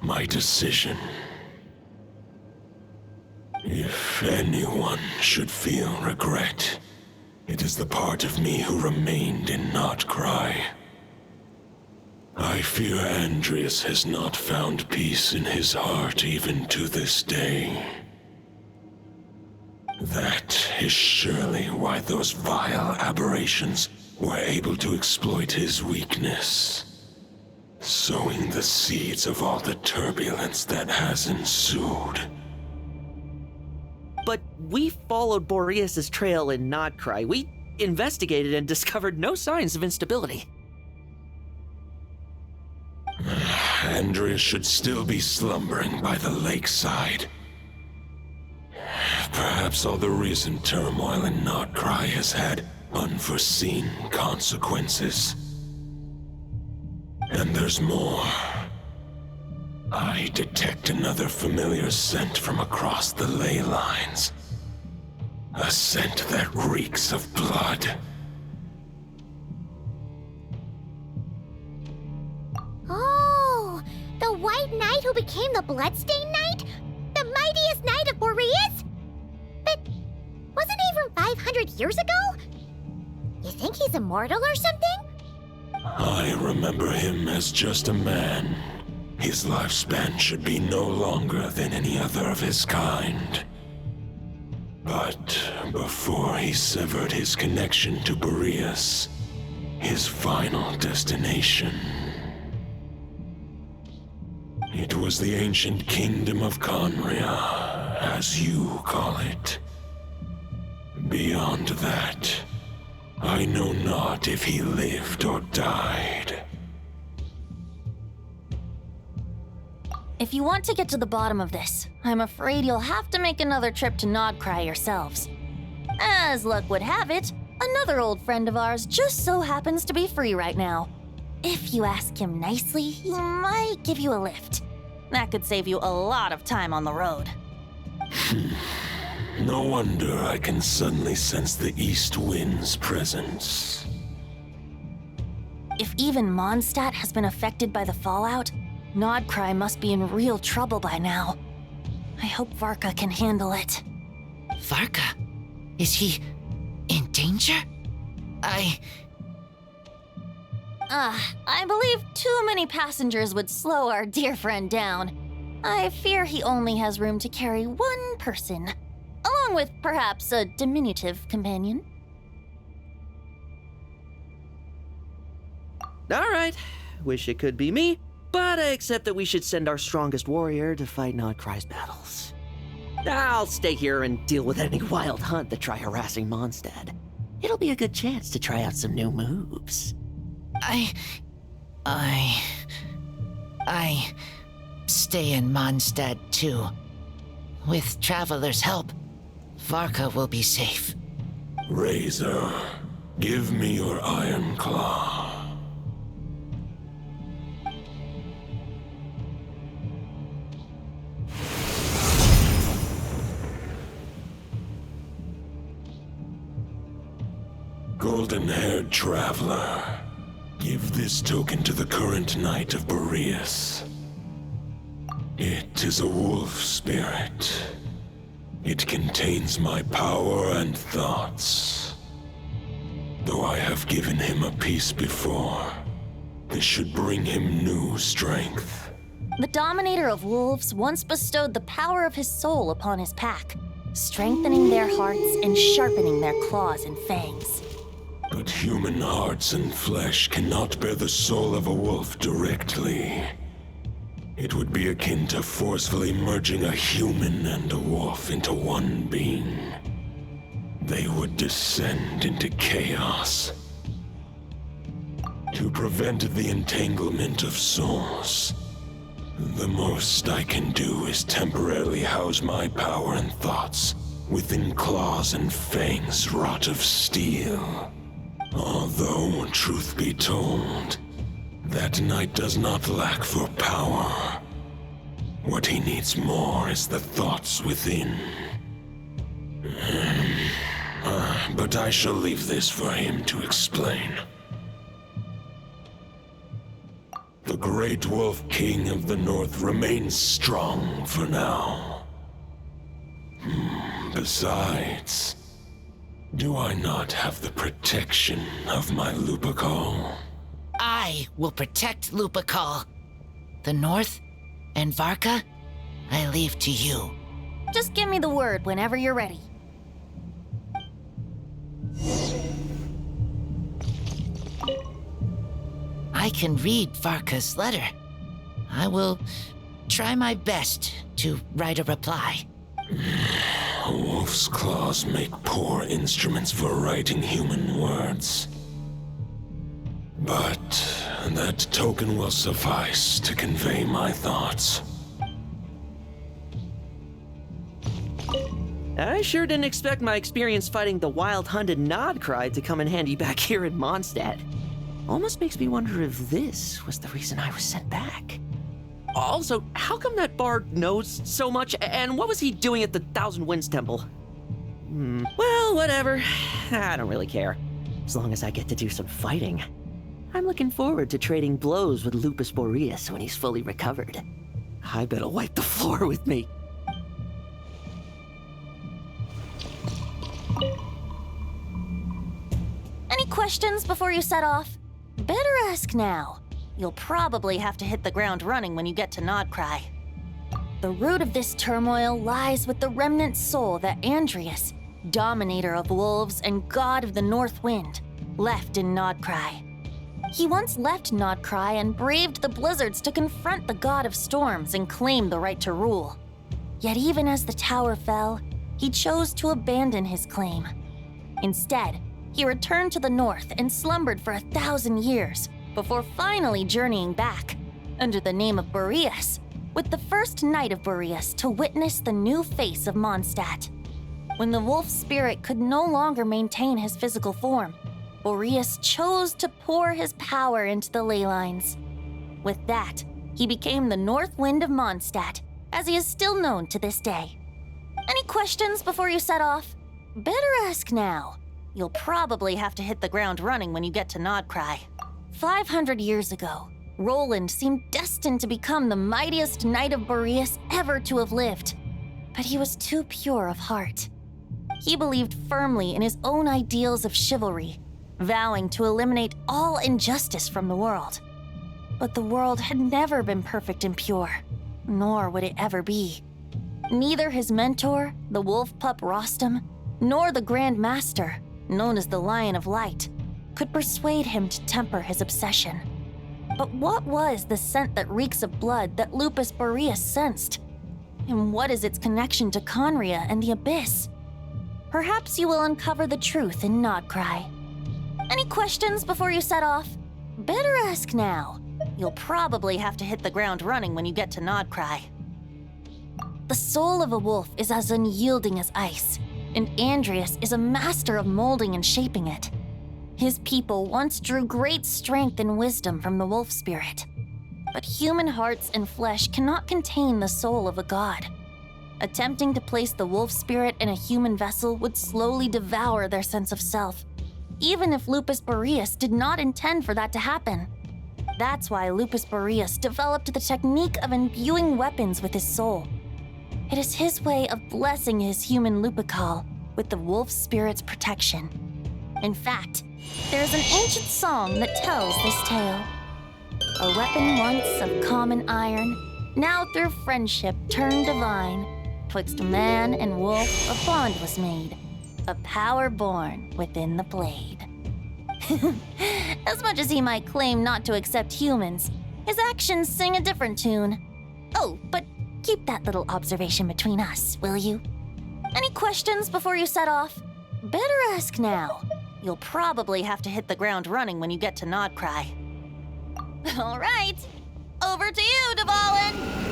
my decision. If anyone should feel regret, it is the part of me who remained in Notcry. I fear Andreas has not found peace in his heart even to this day. That is surely why those vile aberrations were able to exploit his weakness, sowing the seeds of all the turbulence that has ensued. But we followed Boreas' trail in Notcry. We investigated and discovered no signs of instability. Andreas should still be slumbering by the lakeside. Perhaps all the recent turmoil in Notcry has had unforeseen consequences. And there's more. I detect another familiar scent from across the ley lines. A scent that reeks of blood. Oh, the White Knight who became the Bloodstained Knight? The mightiest Knight of Boreas? But wasn't he from 500 years ago? You think he's immortal or something? I remember him as just a man. His lifespan should be no longer than any other of his kind. But before he severed his connection to Boreas, his final destination, it was the ancient kingdom of Conria, as you call it. Beyond that, I know not if he lived or died. If you want to get to the bottom of this, I'm afraid you'll have to make another trip to Notcry yourselves. As luck would have it, another old friend of ours just so happens to be free right now. If you ask him nicely, he might give you a lift. That could save you a lot of time on the road. No wonder I can suddenly sense the east wind's presence. If even Mondstadt has been affected by the fallout, Notcry must be in real trouble by now. I hope Varka can handle it. Varka? Is he in danger? I believe too many passengers would slow our dear friend down. I fear he only has room to carry one person, along with perhaps a diminutive companion. All right, wish it could be me, but I accept that we should send our strongest warrior to fight Notcry's battles. I'll stay here and deal with any wild hunt that try harassing Mondstadt. It'll be a good chance to try out some new moves. I stay in Mondstadt too. With Traveler's help, Varka will be safe. Razor, give me your iron claw. Golden-haired traveler, give this token to the current Knight of Boreas. It is a wolf spirit. It contains my power and thoughts. Though I have given him a piece before, this should bring him new strength. The Dominator of Wolves once bestowed the power of his soul upon his pack. strengthening their hearts and sharpening their claws and fangs. But human hearts and flesh cannot bear the soul of a wolf directly. It would be akin to forcefully merging a human and a wolf into one being. They would descend into chaos. To prevent the entanglement of souls, the most I can do is temporarily house my power and thoughts within claws and fangs wrought of steel. Although, truth be told, that knight does not lack for power. What he needs more is the thoughts within. But I shall leave this for him to explain. The Great Wolf King of the North remains strong for now. Besides, do I not have the protection of my Lupacol? I will protect Lupacol. The North and Varka, I leave to you. Just give me the word whenever you're ready. I can read Varka's letter. I will try my best to write a reply. A wolf's claws make poor instruments for writing human words. But that token will suffice to convey my thoughts. I sure didn't expect my experience fighting the wild-hunted Nodcry to come in handy back here in Mondstadt. Almost makes me wonder if this was the reason I was sent back. Also, how come that bard knows so much, and what was he doing at the Thousand Winds Temple? Well, whatever. I don't really care. As long as I get to do some fighting. I'm looking forward to trading blows with Lupus Boreas when he's fully recovered. I bet he'll wipe the floor with me. Any questions before you set off? Better ask now. You'll probably have to hit the ground running when you get to Nodcry. The root of this turmoil lies with the remnant soul that Andreas, dominator of wolves and god of the North Wind, left in Nodcry. He once left Nodcry and braved the blizzards to confront the god of storms and claim the right to rule. Yet even as the tower fell, he chose to abandon his claim. Instead, he returned to the north and slumbered for 1,000 years before finally journeying back, under the name of Boreas, with the first Knight of Boreas to witness the new face of Mondstadt. When the wolf spirit could no longer maintain his physical form, Boreas chose to pour his power into the ley lines. With that, he became the North Wind of Mondstadt, as he is still known to this day. Any questions before you set off? Better ask now. You'll probably have to hit the ground running when you get to Nodcry. 500 years ago, Roland seemed destined to become the mightiest Knight of Boreas ever to have lived. But he was too pure of heart. He believed firmly in his own ideals of chivalry, vowing to eliminate all injustice from the world. But the world had never been perfect and pure, nor would it ever be. Neither his mentor, the wolf pup Rostam, nor the Grand Master, known as the Lion of Light, could persuade him to temper his obsession. But what was the scent that reeks of blood that Lupus Boreas sensed? And what is its connection to Conria and the Abyss? Perhaps you will uncover the truth in Nodcry. Any questions before you set off? Better ask now. You'll probably have to hit the ground running when you get to Nodcry. The soul of a wolf is as unyielding as ice, and Andreas is a master of molding and shaping it. His people once drew great strength and wisdom from the wolf spirit. But human hearts and flesh cannot contain the soul of a god. Attempting to place the wolf spirit in a human vessel would slowly devour their sense of self, even if Lupus Boreas did not intend for that to happen. That's why Lupus Boreas developed the technique of imbuing weapons with his soul. It is his way of blessing his human Lupacol with the wolf spirit's protection. In fact, there is an ancient song that tells this tale. A weapon once of common iron, now through friendship turned divine, twixt man and wolf, a bond was made. A power born within the blade. As much as he might claim not to accept humans, his actions sing a different tune. Oh, but keep that little observation between us, will you? Any questions before you set off? Better ask now. You'll probably have to hit the ground running when you get to Nodcry. All right, over to you, Dvalin!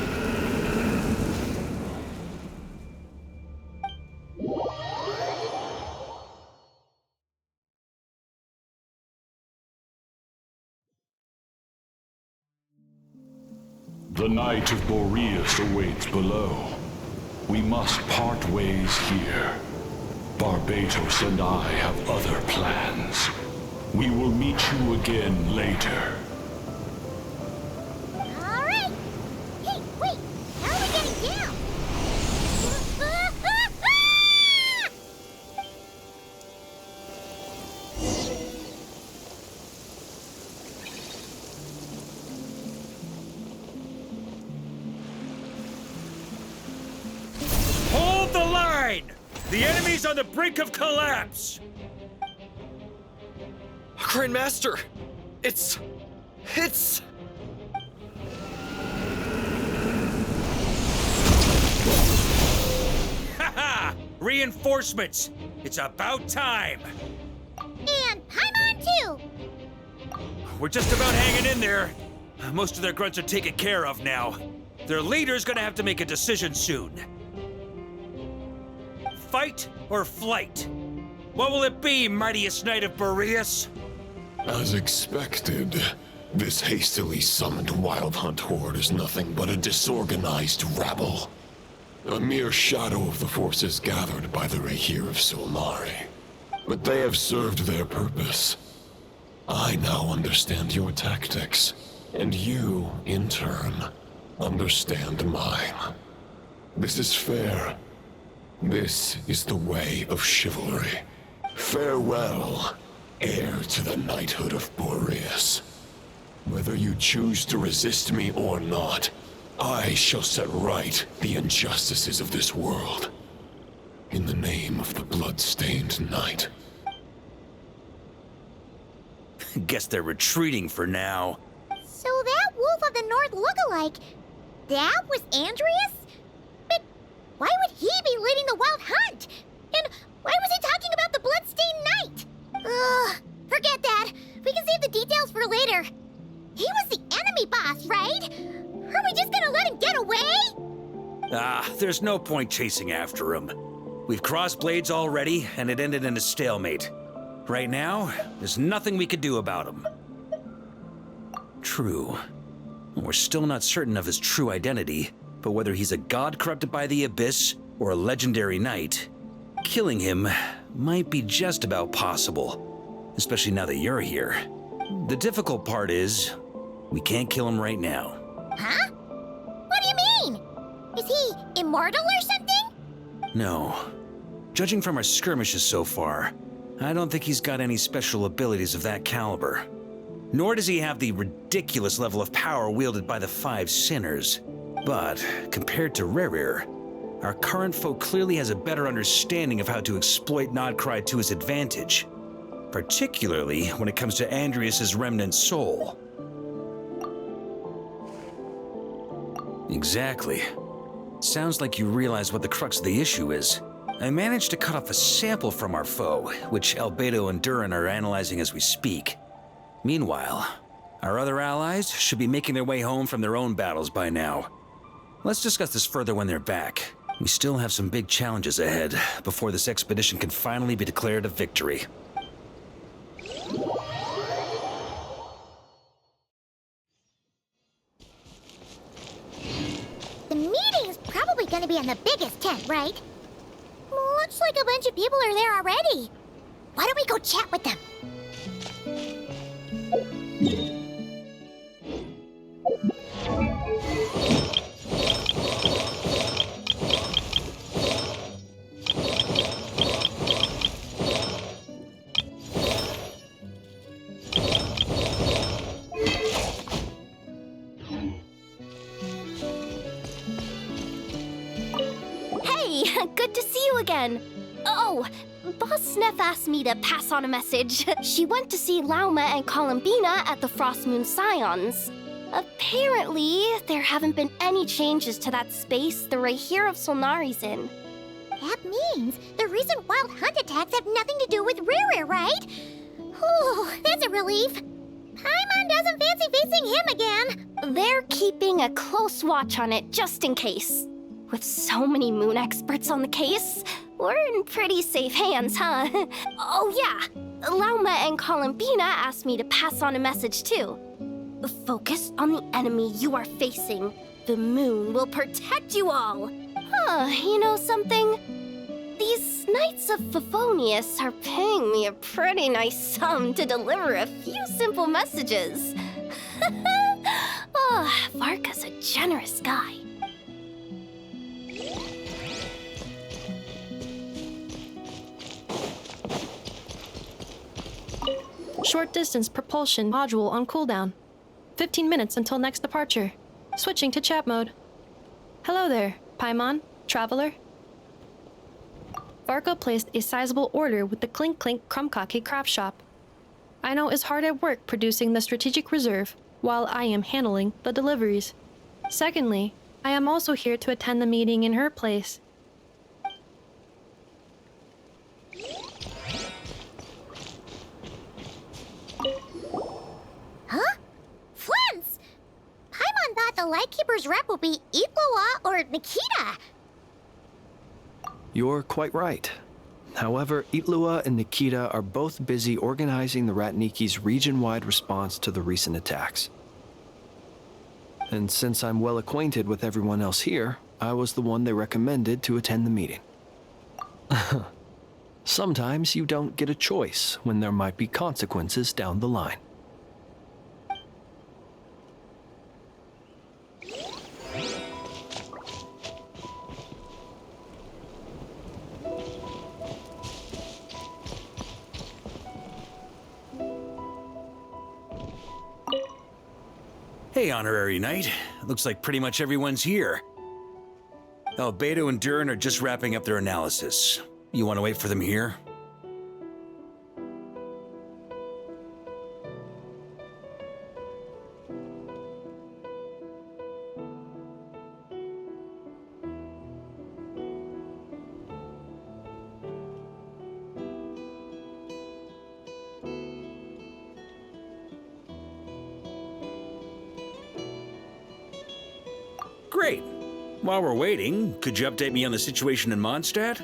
The Knight of Boreas awaits below. We must part ways here. Barbatos and I have other plans. We will meet you again later. All right. Hey, wait. How are we getting down? Hold the line! The enemy's on the brink of collapse! Grandmaster! It's... Haha! Reinforcements! It's about time! And I'm on too! We're just about hanging in there. Most of their grunts are taken care of now. Their leader's gonna have to make a decision soon. Fight or flight? What will it be, mightiest Knight of Boreas? As expected, this hastily summoned Wild Hunt horde is nothing but a disorganized rabble. A mere shadow of the forces gathered by the Rehir of Solnari. But they have served their purpose. I now understand your tactics, and you, in turn, understand mine. This is fair. This is the way of chivalry. Farewell, heir to the knighthood of Boreas. Whether you choose to resist me or not, I shall set right the injustices of this world. In the name of the blood-stained knight. Guess they're retreating for now. So that Wolf of the North lookalike, that was Andreas? But why would he be leading the Wild Hunt? And why was he talking about the Bloodstained Knight? Ugh, forget that. We can save the details for later. He was the enemy boss, right? Are we just gonna let him get away? There's no point chasing after him. We've crossed blades already, and it ended in a stalemate. Right now, there's nothing we could do about him. True. We're still not certain of his true identity, but whether he's a god corrupted by the Abyss or a legendary knight, killing him might be just about possible, especially now that you're here. The difficult part is, we can't kill him right now. Huh? What do you mean? Is he immortal or something? No. Judging from our skirmishes so far, I don't think he's got any special abilities of that caliber. Nor does he have the ridiculous level of power wielded by the Five Sinners. But, compared to Rerir, our current foe clearly has a better understanding of how to exploit Nodcry to his advantage. Particularly when it comes to Andreas' remnant soul. Exactly. Sounds like you realize what the crux of the issue is. I managed to cut off a sample from our foe, which Albedo and Durin are analyzing as we speak. Meanwhile, our other allies should be making their way home from their own battles by now. Let's discuss this further when they're back. We still have some big challenges ahead before this expedition can finally be declared a victory. The meeting's probably gonna be in the biggest tent, right? Looks like a bunch of people are there already. Why don't we go chat with them? Hey Good to see you again. Oh, Boss Neff asked me to pass on a message. She went to see Lauma and Columbina at the Frost Moon Scions. Apparently, there haven't been any changes to that space the Rahir of Solnari's in. That means the recent wild hunt attacks have nothing to do with Riri, right? Whew, that's a relief. Paimon doesn't fancy facing him again. They're keeping a close watch on it just in case. With so many moon experts on the case, we're in pretty safe hands, huh? Oh yeah, Lauma and Columbina asked me to pass on a message too. Focus on the enemy you are facing. The moon will protect you all. Huh, you know something? These Knights of Favonius are paying me a pretty nice sum to deliver a few simple messages. Oh, Varka's a generous guy. Short distance propulsion module on cooldown. 15 minutes until next departure. Switching to chat mode. Hello there, Paimon, traveler. Varka placed a sizable order with the Clink Clink Krumkake craft shop. Aino is hard at work producing the strategic reserve, while I am handling the deliveries. Secondly, I am also here to attend the meeting in her place. Huh? Flint's! Paimon thought the Lightkeeper's rep would be Iqua or Nikita. You're quite right. However, Itlua and Nikita are both busy organizing the Ratniki's region-wide response to the recent attacks. And since I'm well acquainted with everyone else here, I was the one they recommended to attend the meeting. Sometimes you don't get a choice when there might be consequences down the line. Hey, Honorary Knight. Looks like pretty much everyone's here. Beto and Durin are just wrapping up their analysis. You want to wait for them here? Great. While we're waiting, could you update me on the situation in Mondstadt?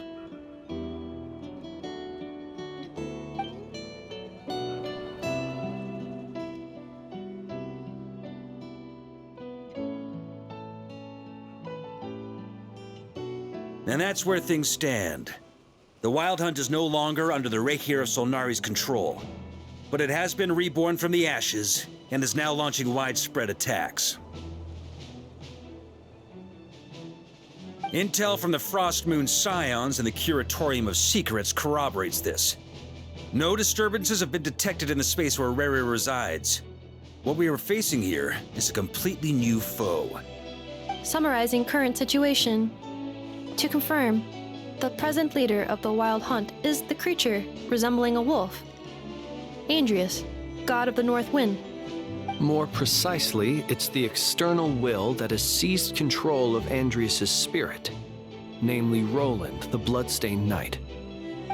And that's where things stand. The Wild Hunt is no longer under the Rahir of Solnari's control, but it has been reborn from the ashes and is now launching widespread attacks. Intel from the Frost Moon Scions and the Curatorium of Secrets corroborates this. No disturbances have been detected in the space where Riri resides. What we are facing here is a completely new foe. Summarizing current situation. To confirm, the present leader of the Wild Hunt is the creature resembling a wolf. Andrius, god of the North Wind. More precisely, it's the external will that has seized control of Andrius' spirit, namely Roland, the Bloodstained Knight.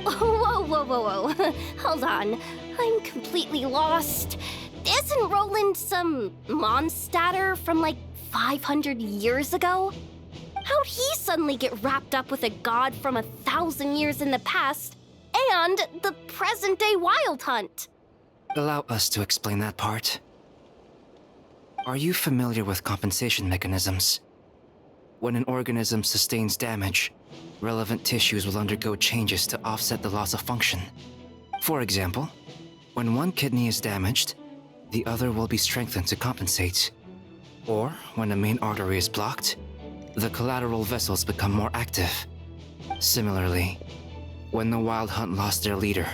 Whoa. Hold on. I'm completely lost. Isn't Roland some Mondstadter from like 500 years ago? How'd he suddenly get wrapped up with a god from 1,000 years in the past and the present-day Wild Hunt? Allow us to explain that part. Are you familiar with compensation mechanisms? When an organism sustains damage, relevant tissues will undergo changes to offset the loss of function. For example, when one kidney is damaged, the other will be strengthened to compensate. Or, when a main artery is blocked, the collateral vessels become more active. Similarly, when the Wild Hunt lost their leader,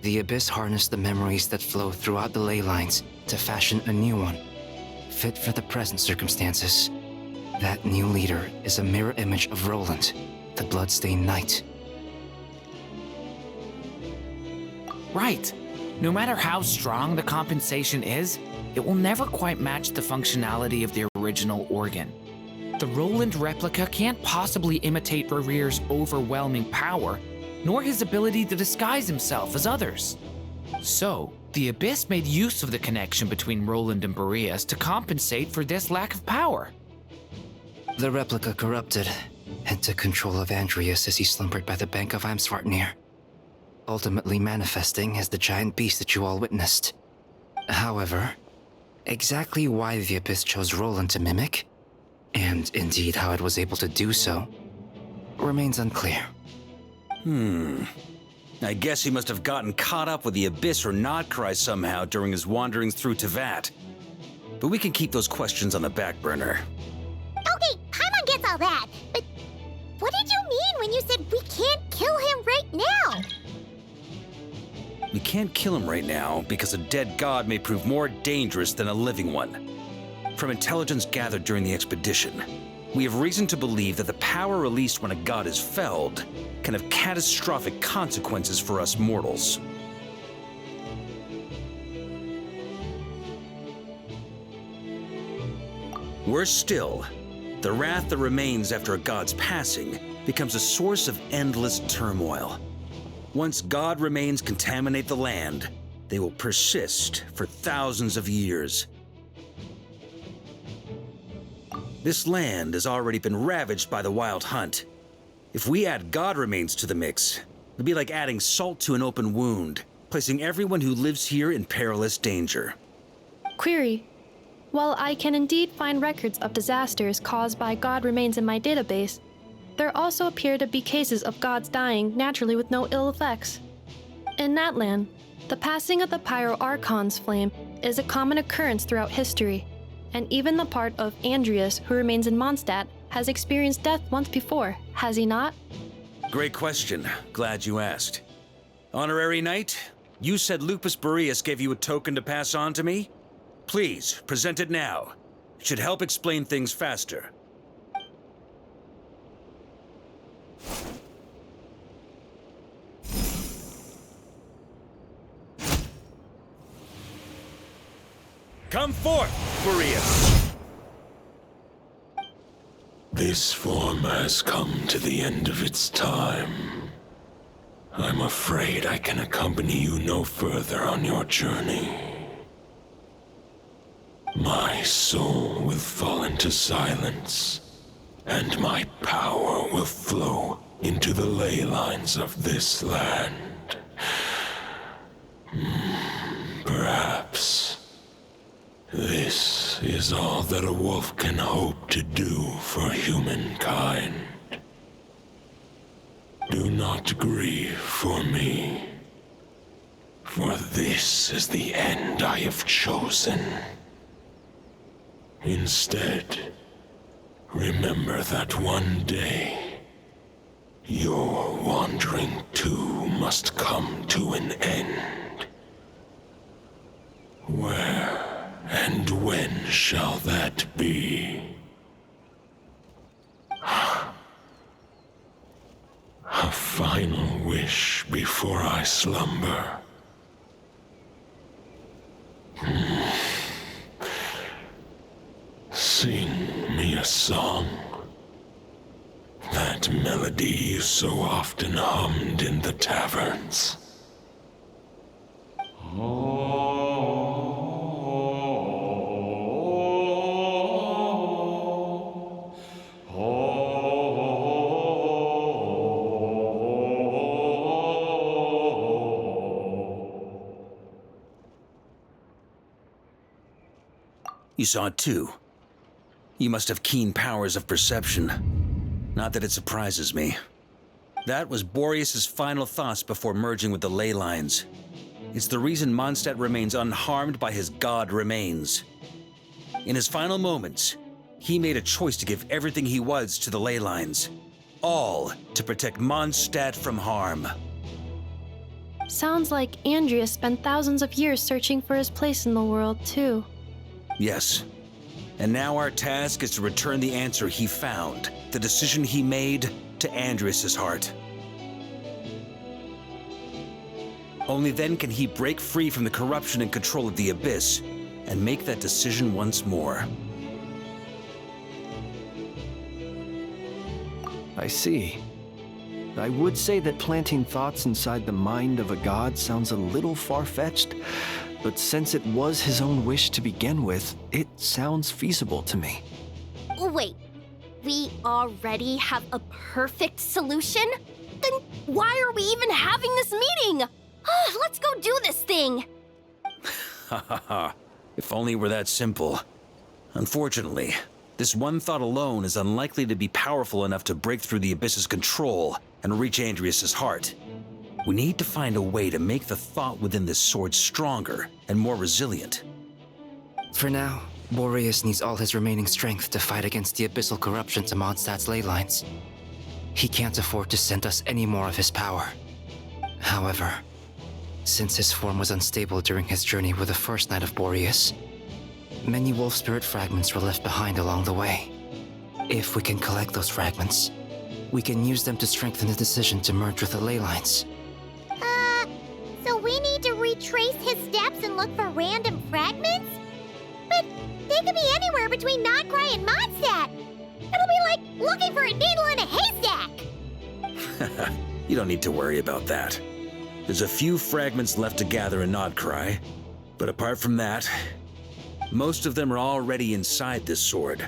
the Abyss harnessed the memories that flow throughout the ley lines to fashion a new one, fit for the present circumstances. That new leader is a mirror image of Roland, the Bloodstained Knight. Right. No matter how strong the compensation is, it will never quite match the functionality of the original organ. The Roland replica can't possibly imitate Barir's overwhelming power, nor his ability to disguise himself as others. So, the Abyss made use of the connection between Roland and Boreas to compensate for this lack of power. The replica corrupted and took control of Andreas as he slumbered by the bank of Eimsvartnir, ultimately manifesting as the giant beast that you all witnessed. However, exactly why the Abyss chose Roland to mimic, and indeed how it was able to do so, remains unclear. I guess he must have gotten caught up with the Abyss or Notcry somehow during his wanderings through Teyvat. But we can keep those questions on the back burner. Okay, Paimon gets all that, but what did you mean when you said we can't kill him right now? We can't kill him right now because a dead god may prove more dangerous than a living one. From intelligence gathered during the expedition, we have reason to believe that the power released when a god is felled can have catastrophic consequences for us mortals. Worse still, the wrath that remains after a god's passing becomes a source of endless turmoil. Once god remains contaminate the land, they will persist for thousands of years. This land has already been ravaged by the Wild Hunt. If we add god remains to the mix, it'd be like adding salt to an open wound, placing everyone who lives here in perilous danger. Query. While I can indeed find records of disasters caused by god remains in my database, there also appear to be cases of gods dying naturally with no ill effects. In that land, the passing of the Pyro-Archon's flame is a common occurrence throughout history, and even the part of Andreas who remains in Mondstadt has experienced death once before, has he not? Great question. Glad you asked. Honorary Knight, you said Lupus Boreas gave you a token to pass on to me? Please, present it now. It should help explain things faster. Come forth, Boreas! This form has come to the end of its time. I'm afraid I can accompany you no further on your journey. My soul will fall into silence, and my power will flow into the ley lines of this land. Perhaps this is all that a wolf can hope to do for humankind. Do not grieve for me, for this is the end I have chosen. Instead, remember that one day, your wandering too must come to an end. Where and when shall that be? A final wish before I slumber. Sing me a song. That melody you so often hummed in the taverns. You saw it too. You must have keen powers of perception. Not that it surprises me. That was Boreas' final thoughts before merging with the ley lines. It's the reason Mondstadt remains unharmed by his god remains. In his final moments, he made a choice to give everything he was to the ley lines. All to protect Mondstadt from harm. Sounds like Andreas spent thousands of years searching for his place in the world, too. Yes. And now our task is to return the answer he found, the decision he made, to Andrias' heart. Only then can he break free from the corruption and control of the Abyss and make that decision once more. I see. I would say that planting thoughts inside the mind of a god sounds a little far-fetched, but since it was his own wish to begin with, it sounds feasible to me. Wait, we already have a perfect solution? Then why are we even having this meeting? Let's go do this thing! Ha ha ha. If only it were that simple. Unfortunately, this one thought alone is unlikely to be powerful enough to break through the Abyss's control and reach Andrias' heart. We need to find a way to make the thought within this sword stronger and more resilient. For now, Boreas needs all his remaining strength to fight against the abyssal corruption to Mondstadt's ley lines. He can't afford to send us any more of his power. However, since his form was unstable during his journey with the first Knight of Boreas, many wolf spirit fragments were left behind along the way. If we can collect those fragments, we can use them to strengthen the decision to merge with the ley lines. So we need to retrace his steps and look for random fragments? But they could be anywhere between Nodcry and Mondstadt. It'll be like looking for a needle in a haystack. You don't need to worry about that. There's a few fragments left to gather in Nodcry, but apart from that, most of them are already inside this sword.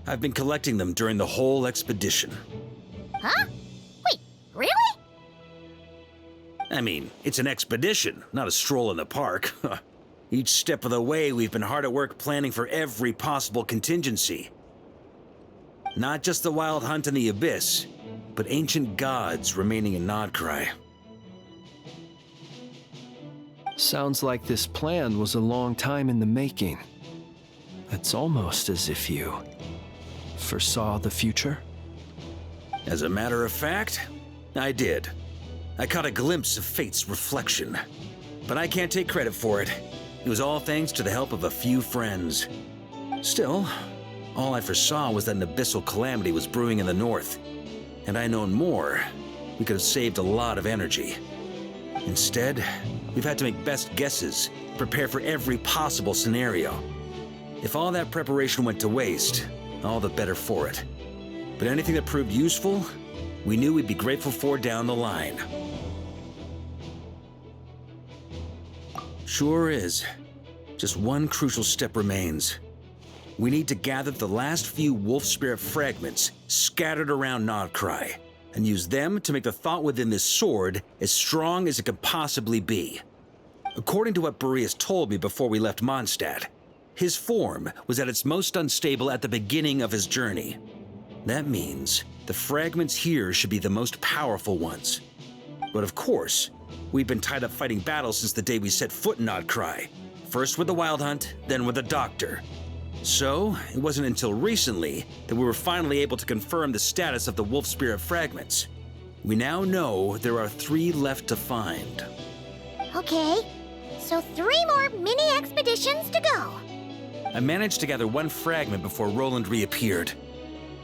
I've been collecting them during the whole expedition. Huh? Wait, really? I mean, it's an expedition, not a stroll in the park. Each step of the way, we've been hard at work planning for every possible contingency. Not just the wild hunt in the Abyss, but ancient gods remaining in Nodcry. Sounds like this plan was a long time in the making. It's almost as if you foresaw the future. As a matter of fact, I did. I caught a glimpse of fate's reflection. But I can't take credit for it. It was all thanks to the help of a few friends. Still, all I foresaw was that an abyssal calamity was brewing in the north. Had I known more, we could have saved a lot of energy. Instead, we've had to make best guesses, prepare for every possible scenario. If all that preparation went to waste, all the better for it. But anything that proved useful, we knew we'd be grateful for down the line. Sure is. Just one crucial step remains. We need to gather the last few wolf spirit fragments scattered around Nodcry, and use them to make the thought within this sword as strong as it could possibly be. According to what Boreas told me before we left Mondstadt, his form was at its most unstable at the beginning of his journey. That means the fragments here should be the most powerful ones. But of course, we've been tied up fighting battles since the day we set foot in Nodcry. First with the Wild Hunt, then with the Doctor. So, it wasn't until recently that we were finally able to confirm the status of the Wolf Spirit fragments. We now know there are 3 left to find. Okay, so 3 more mini expeditions to go. I managed to gather 1 fragment before Roland reappeared.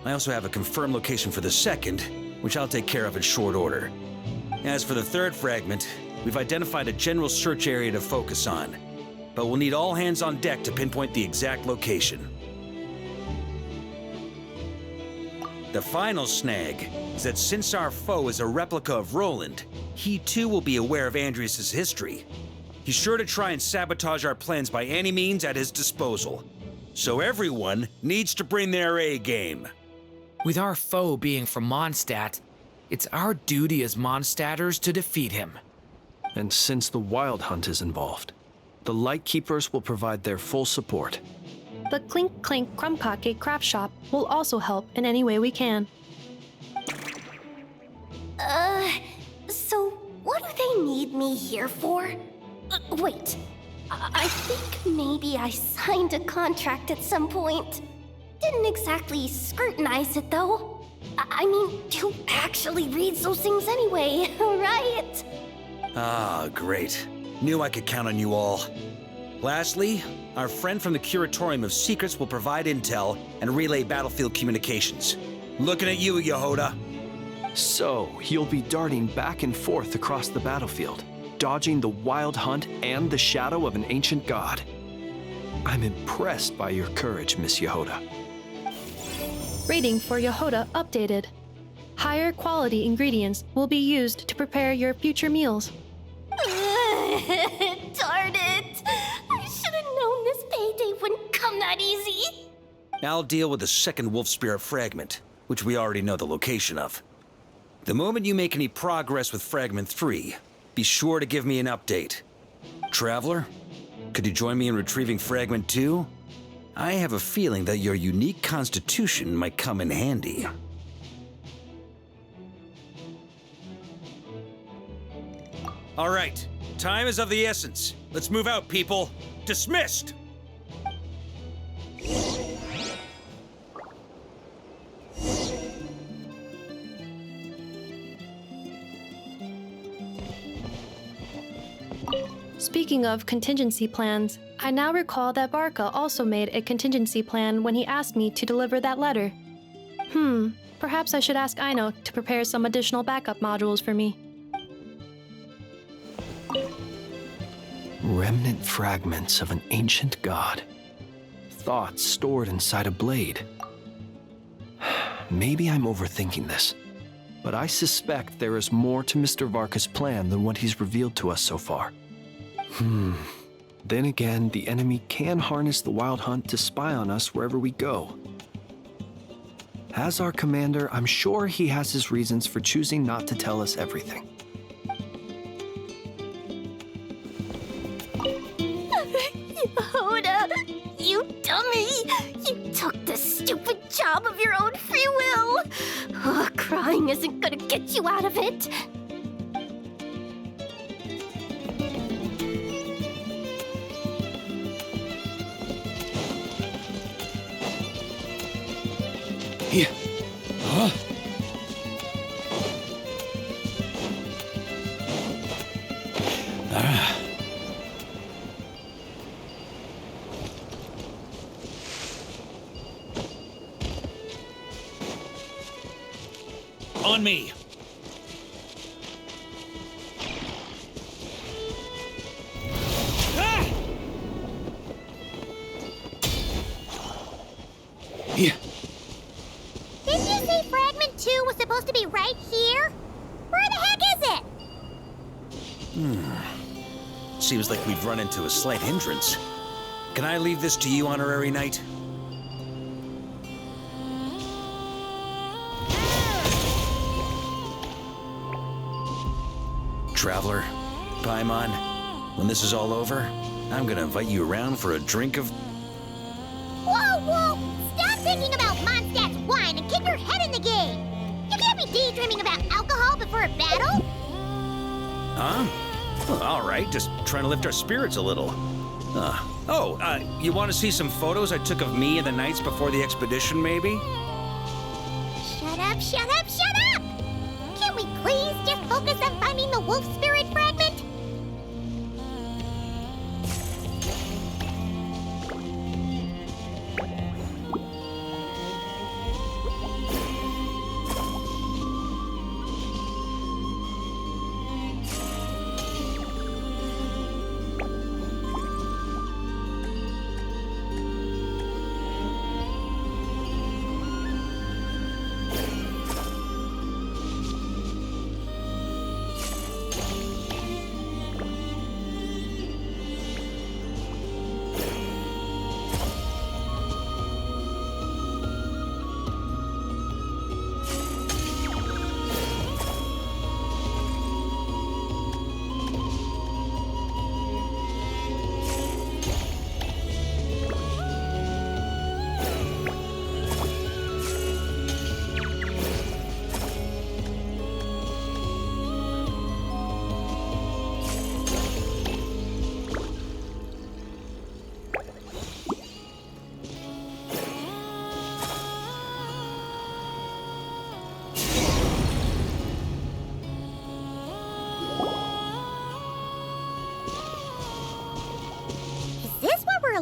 I also have a confirmed location for the second, which I'll take care of in short order. As for the 3rd fragment, we've identified a general search area to focus on, but we'll need all hands on deck to pinpoint the exact location. The final snag is that since our foe is a replica of Roland, he too will be aware of Andrias' history. He's sure to try and sabotage our plans by any means at his disposal. So everyone needs to bring their A game. With our foe being from Mondstadt, it's our duty as Mondstadters to defeat him. And since the Wild Hunt is involved, the Lightkeepers will provide their full support. The Clink Clink Krumkake craft shop will also help in any way we can. So what do they need me here for? Wait, I think maybe I signed a contract at some point. Didn't exactly scrutinize it though. I mean, who actually reads those things anyway, right? Ah, great. Knew I could count on you all. Lastly, our friend from the Curatorium of Secrets will provide intel and relay battlefield communications. Looking at you, Yehoda. So, you'll be darting back and forth across the battlefield, dodging the wild hunt and the shadow of an ancient god. I'm impressed by your courage, Miss Yehoda. Rating for Yehoda updated. Higher quality ingredients will be used to prepare your future meals. Darn it! I should have known this payday wouldn't come that easy. I'll deal with the second wolf spirit fragment, which we already know the location of. The moment you make any progress with Fragment 3, be sure to give me an update. Traveler, could you join me in retrieving Fragment 2? I have a feeling that your unique constitution might come in handy. All right, time is of the essence. Let's move out, people. Dismissed! Speaking of contingency plans, I now recall that Varka also made a contingency plan when he asked me to deliver that letter. Perhaps I should ask Aino to prepare some additional backup modules for me. Remnant fragments of an ancient god. Thoughts stored inside a blade. Maybe I'm overthinking this, but I suspect there is more to Mr. Varka's plan than what he's revealed to us so far. Then again, the enemy can harness the wild hunt to spy on us wherever we go. As our commander, I'm sure he has his reasons for choosing not to tell us everything. Yehoda, you dummy! You took the stupid job of your own free will! Crying isn't gonna get you out of it! Yeah. On me! Ah! Yeah. Didn't you say Fragment 2 was supposed to be right here? Where the heck is it? Seems like we've run into a slight hindrance. Can I leave this to you, Honorary Knight? Traveler, Paimon, when this is all over, I'm gonna invite you around for a drink of... Whoa, whoa! Stop thinking about Mondstadt's wine and keep your head in the game! You can't be daydreaming about alcohol before a battle! Huh? Well, all right, just trying to lift our spirits a little. You want to see some photos I took of me and the Knights before the expedition, maybe? Shut up, shut up, shut up! Can't we please just focus on finding the wolf spirit fragment?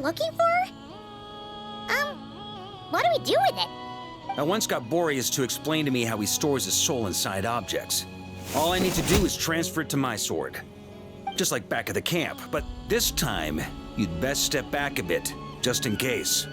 Looking for? What do we do with it? I once got Boreas to explain to me how he stores his soul inside objects. All I need to do is transfer it to my sword. Just like back at the camp, but this time, you'd best step back a bit, just in case.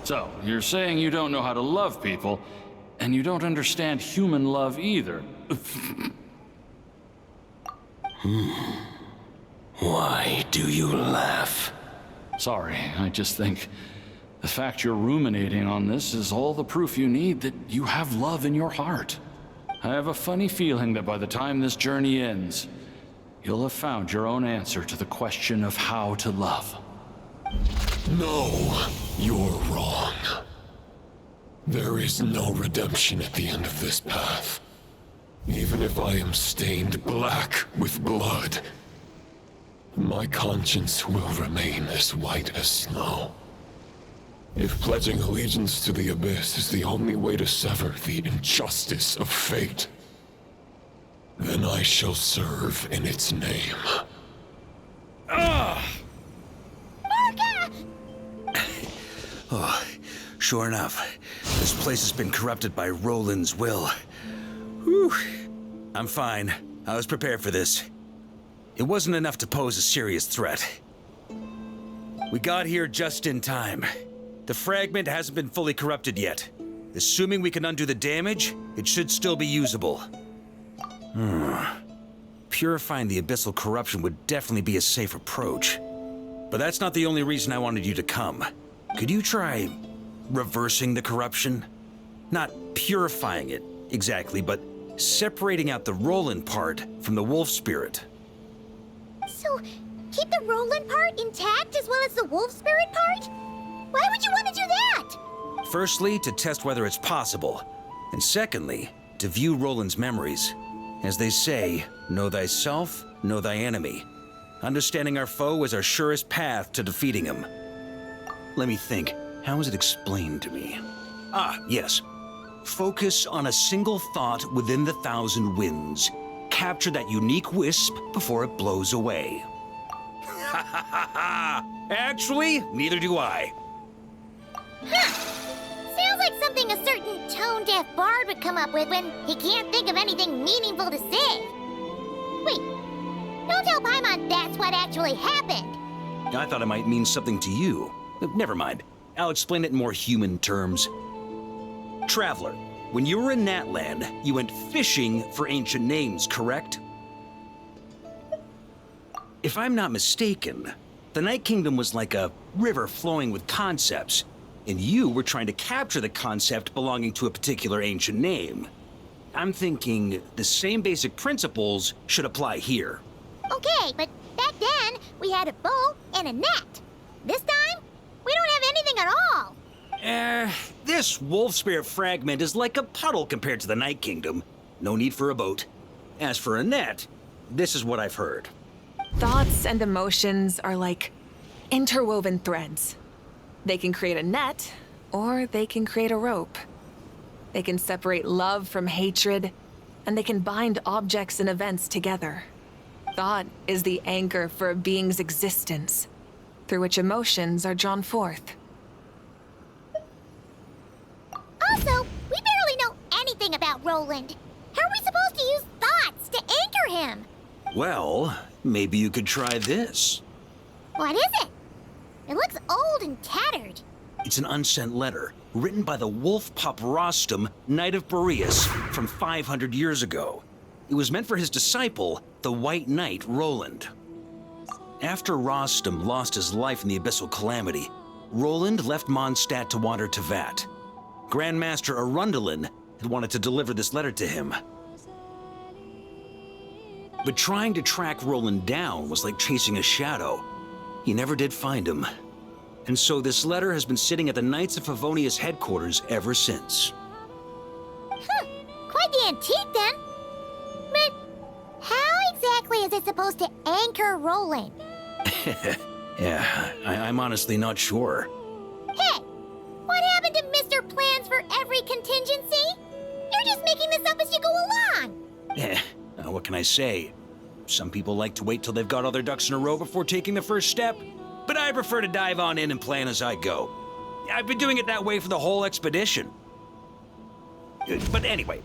So, you're saying you don't know how to love people, and you don't understand human love either. Why do you laugh? Sorry, I just think the fact you're ruminating on this is all the proof you need that you have love in your heart. I have a funny feeling that by the time this journey ends, you'll have found your own answer to the question of how to love. No, you're wrong. There is no redemption at the end of this path. Even if I am stained black with blood, my conscience will remain as white as snow. If pledging allegiance to the Abyss is the only way to sever the injustice of fate, then I shall serve in its name. Varka! Oh, sure enough, this place has been corrupted by Roland's will. Whew. I'm fine. I was prepared for this. It wasn't enough to pose a serious threat. We got here just in time. The fragment hasn't been fully corrupted yet. Assuming we can undo the damage, it should still be usable. Purifying the abyssal corruption would definitely be a safe approach. But that's not the only reason I wanted you to come. Could you try reversing the corruption? Not purifying it, exactly, but separating out the Roland part from the wolf spirit. So, keep the Roland part intact as well as the wolf spirit part? Why would you want to do that? Firstly, to test whether it's possible. And secondly, to view Roland's memories. As they say, know thyself, know thy enemy. Understanding our foe is our surest path to defeating him. Let me think. How was it explained to me? Ah, yes. Focus on a single thought within the 1,000 winds. Capture that unique wisp before it blows away. Ha ha ha ha! Actually, neither do I. Sounds like something a certain tone-deaf bard would come up with when he can't think of anything meaningful to say. Wait, don't tell Paimon that's what actually happened. I thought it might mean something to you. Never mind. I'll explain it in more human terms. Traveler, when you were in Natland, you went fishing for ancient names, correct? If I'm not mistaken, the Night Kingdom was like a river flowing with concepts, and you were trying to capture the concept belonging to a particular ancient name. I'm thinking the same basic principles should apply here. Okay, but back then, we had a bow and a net. This time, we don't have anything at all. This wolf spirit fragment is like a puddle compared to the Night Kingdom. No need for a boat. As for a net, this is what I've heard. Thoughts and emotions are like interwoven threads. They can create a net, or they can create a rope. They can separate love from hatred, and they can bind objects and events together. Thought is the anchor for a being's existence, through which emotions are drawn forth. Also, we barely know anything about Roland. How are we supposed to use thoughts to anchor him? Well, maybe you could try this. What is it? It looks old and tattered. It's an unsent letter, written by the wolf pup Rostam, Knight of Boreas, from 500 years ago. It was meant for his disciple, the White Knight Roland. After Rostam lost his life in the Abyssal Calamity, Roland left Mondstadt to wander to Vat. Grandmaster Arundelen had wanted to deliver this letter to him. But trying to track Roland down was like chasing a shadow. He never did find him. And so this letter has been sitting at the Knights of Favonius headquarters ever since. Quite the antique then. But how exactly is it supposed to anchor Roland? Yeah, I'm honestly not sure. Hey, what happened to Mr. Plans for every contingency? contingency? You're just making this up as you go along. What can I say? Some people like to wait till they've got all their ducks in a row before taking the first step, but I prefer to dive on in and plan as I go. I've been doing it that way for the whole expedition. But anyway,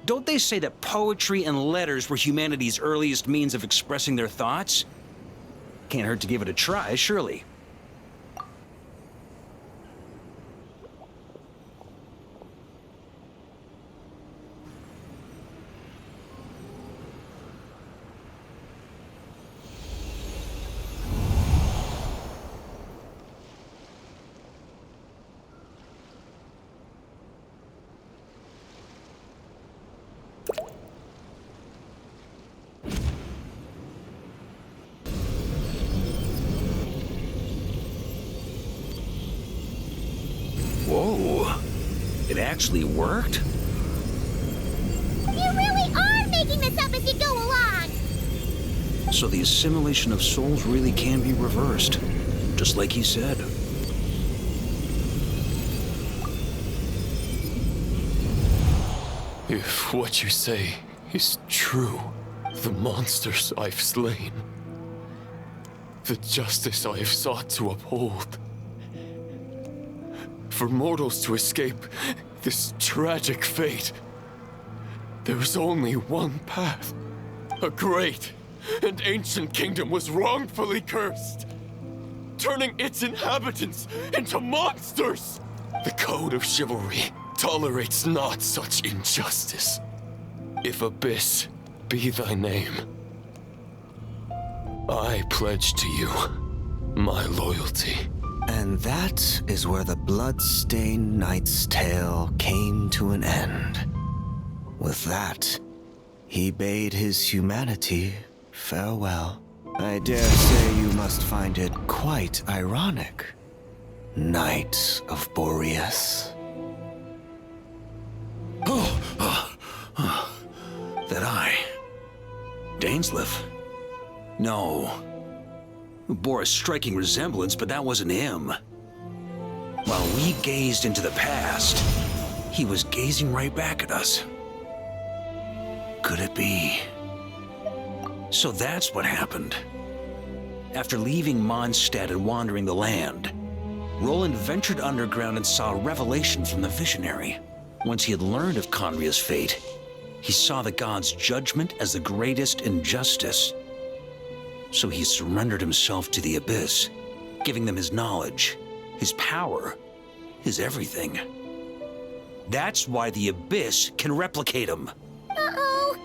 don't they say that poetry and letters were humanity's earliest means of expressing their thoughts? Can't hurt to give it a try, surely. Whoa, it actually worked? You really are making this up as you go along. So the assimilation of souls really can be reversed, just like he said. If what you say is true, the monsters I've slain, the justice I have sought to uphold, for mortals to escape this tragic fate, there is only one path. A great and ancient kingdom was wrongfully cursed, turning its inhabitants into monsters. The code of chivalry tolerates not such injustice. If Abyss be thy name, I pledge to you my loyalty. And that is where the blood-stained knight's tale came to an end. With that, he bade his humanity farewell. I dare say you must find it quite ironic, Knight of Boreas. That eye. Dainsleif? No. Bore a striking resemblance, but that wasn't him. While we gazed into the past, he was gazing right back at us. Could it be? So that's what happened. After leaving Mondstadt and wandering the land, Roland ventured underground and saw a revelation from the visionary. Once he had learned of Conria's fate, he saw the gods' judgment as the greatest injustice. So he surrendered himself to the Abyss, giving them his knowledge, his power, his everything. That's why the Abyss can replicate him. Uh-oh.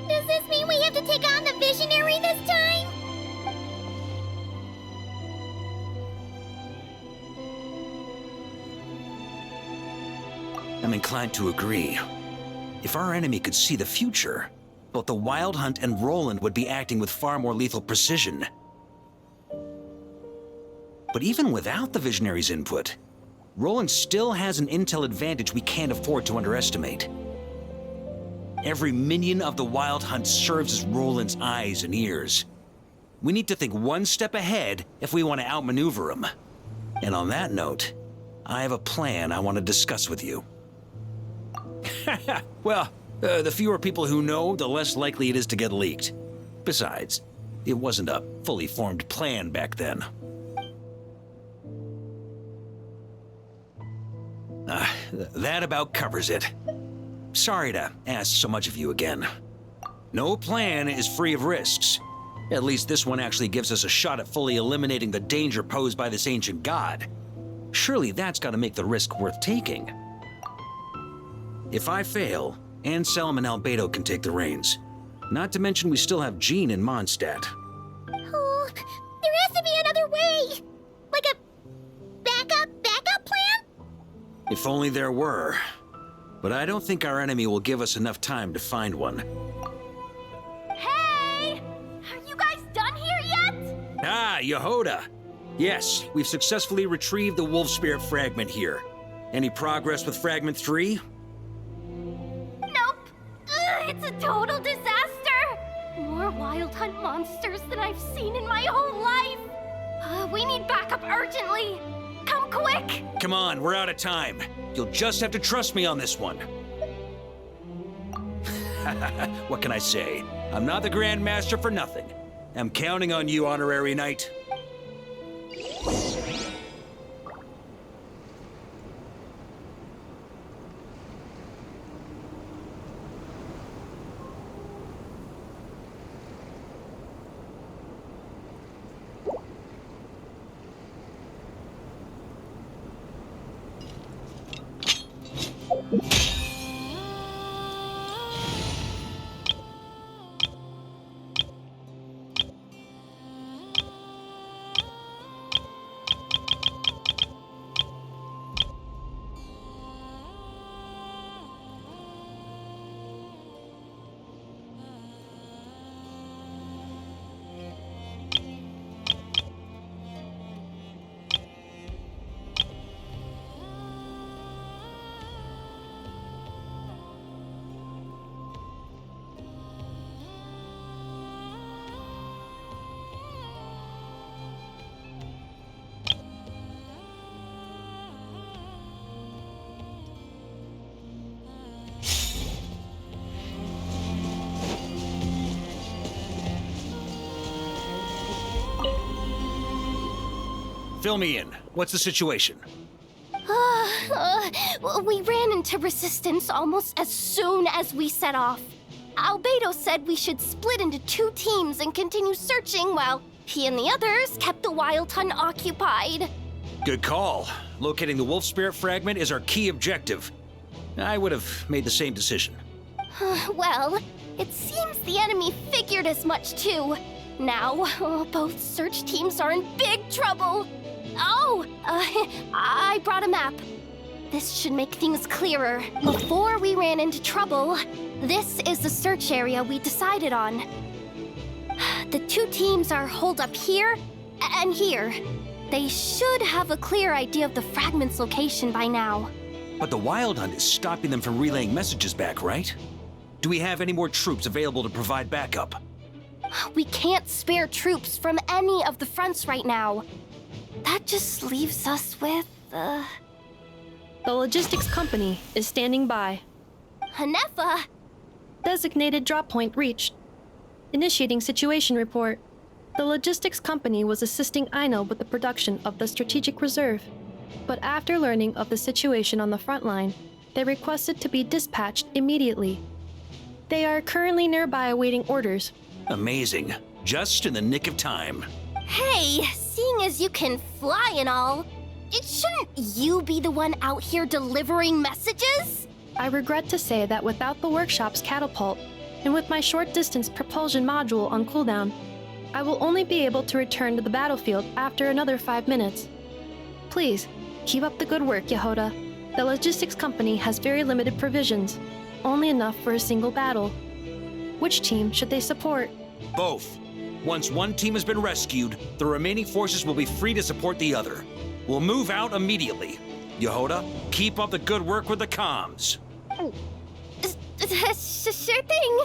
Does this mean we have to take on the Visionary this time? I'm inclined to agree. If our enemy could see the future, both the Wild Hunt and Roland would be acting with far more lethal precision. But even without the Visionary's input, Roland still has an intel advantage we can't afford to underestimate. Every minion of the Wild Hunt serves as Roland's eyes and ears. We need to think one step ahead if we want to outmaneuver him. And on that note, I have a plan I want to discuss with you. Well, the fewer people who know, the less likely it is to get leaked. Besides, it wasn't a fully formed plan back then. That about covers it. Sorry to ask so much of you again. No plan is free of risks. At least this one actually gives us a shot at fully eliminating the danger posed by this ancient god. Surely that's got to make the risk worth taking. If I fail, Anselm and Albedo can take the reins. Not to mention we still have Jean in Mondstadt. Oh, there has to be another way! Like a backup plan? If only there were. But I don't think our enemy will give us enough time to find one. Hey! Are you guys done here yet? Ah, Yehoda! Yes, we've successfully retrieved the Wolf Spirit fragment here. Any progress with Fragment 3? Nope. It's a total disaster. More Wild Hunt monsters than I've seen in my whole life. We need backup urgently. Come quick. Come on, we're out of time. You'll just have to trust me on this one. What can I say? I'm not the Grand Master for nothing. I'm counting on you, Honorary Knight. Fill me in. What's the situation? We ran into resistance almost as soon as we set off. Albedo said we should split into 2 teams and continue searching while he and the others kept the Wild Hunt occupied. Good call. Locating the Wolf Spirit Fragment is our key objective. I would have made the same decision. Well, it seems the enemy figured as much too. Now, both search teams are in big trouble. Oh, I brought a map. This should make things clearer. Before we ran into trouble, this is the search area we decided on. The 2 teams are holed up here and here. They should have a clear idea of the fragment's location by now. But the Wild Hunt is stopping them from relaying messages back, right? Do we have any more troops available to provide backup? We can't spare troops from any of the fronts right now. That just leaves us with, The logistics company is standing by. Hanefa! Designated drop point reached. Initiating situation report. The logistics company was assisting Aino with the production of the strategic reserve. But after learning of the situation on the front line, they requested to be dispatched immediately. They are currently nearby awaiting orders. Amazing. Just in the nick of time. Hey, seeing as you can fly and all, shouldn't you be the one out here delivering messages? I regret to say that without the workshop's catapult, and with my short-distance propulsion module on cooldown, I will only be able to return to the battlefield after another 5 minutes. Please, keep up the good work, Yehoda. The logistics company has very limited provisions, only enough for a single battle. Which team should they support? Both. Once one team has been rescued, the remaining forces will be free to support the other. We'll move out immediately. Yehoda, keep up the good work with the comms. Sure thing.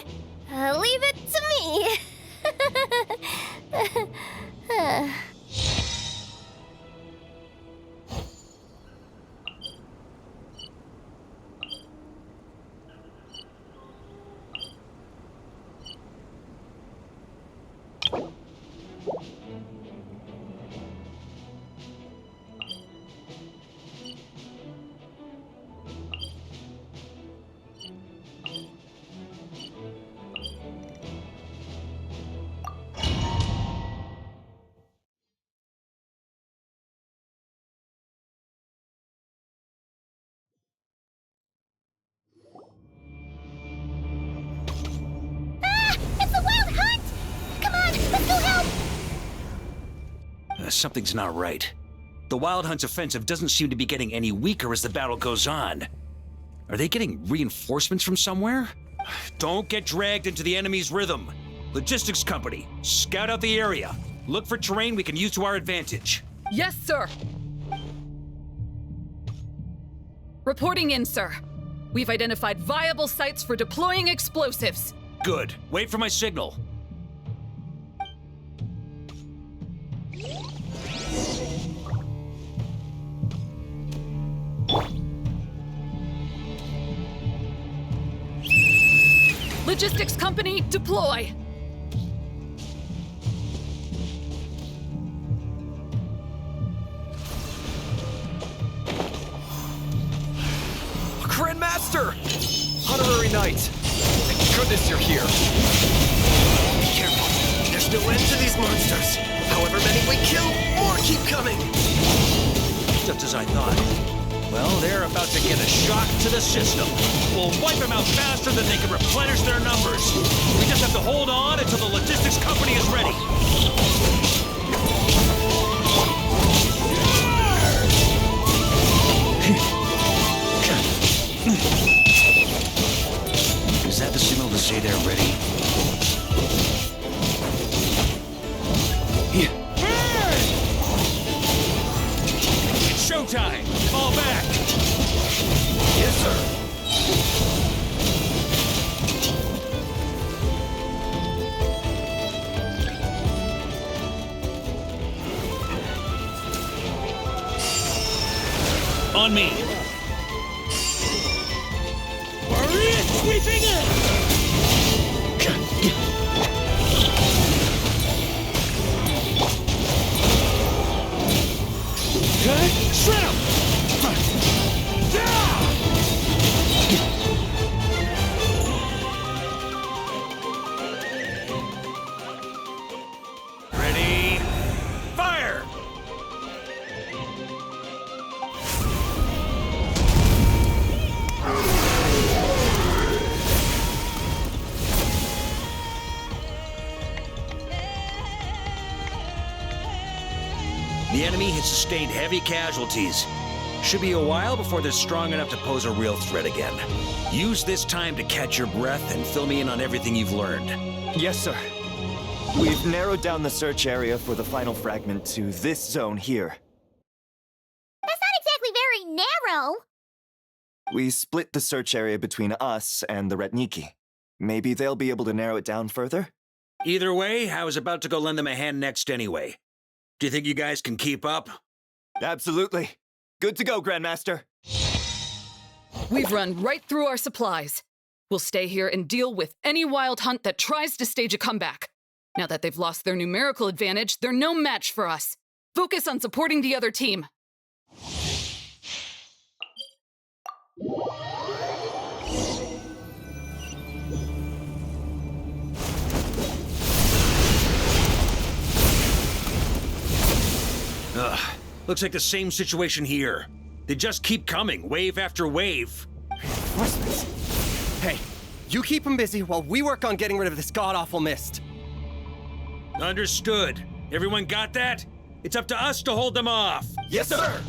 Leave it to me. Something's not right. The Wild Hunt's offensive doesn't seem to be getting any weaker as the battle goes on. Are they getting reinforcements from somewhere? Don't get dragged into the enemy's rhythm. Logistics company, scout out the area. Look for terrain we can use to our advantage. Yes, sir. Reporting in, sir. We've identified viable sites for deploying explosives. Good. Wait for my signal. Logistics company, deploy! Grandmaster! Honorary Knight! Thank goodness you're here. Be careful. There's no end to these monsters. However many we kill, more keep coming. Just as I thought. Well, they're about to get a shock to the system. We'll wipe them out faster than they can replenish their numbers. We just have to hold on until the logistics company is ready. Is that the signal to say they're ready? It's showtime! Fall back! Yes, sir. On me! Warrior sweeping in! Okay, shred him! Ready, fire! The enemy has sustained heavy casualties. Should be a while before they're strong enough to pose a real threat again. Use this time to catch your breath and fill me in on everything you've learned. Yes, sir. We've narrowed down the search area for the final fragment to this zone here. That's not exactly very narrow. We split the search area between us and the Retniki. Maybe they'll be able to narrow it down further? Either way, I was about to go lend them a hand next anyway. Do you think you guys can keep up? Absolutely. Good to go, Grandmaster. We've run right through our supplies. We'll stay here and deal with any wild hunt that tries to stage a comeback. Now that they've lost their numerical advantage, they're no match for us. Focus on supporting the other team. Ugh, looks like the same situation here. They just keep coming, wave after wave. Hey, you keep them busy while we work on getting rid of this god-awful mist. Understood. Everyone got that? It's up to us to hold them off. Yes, sir!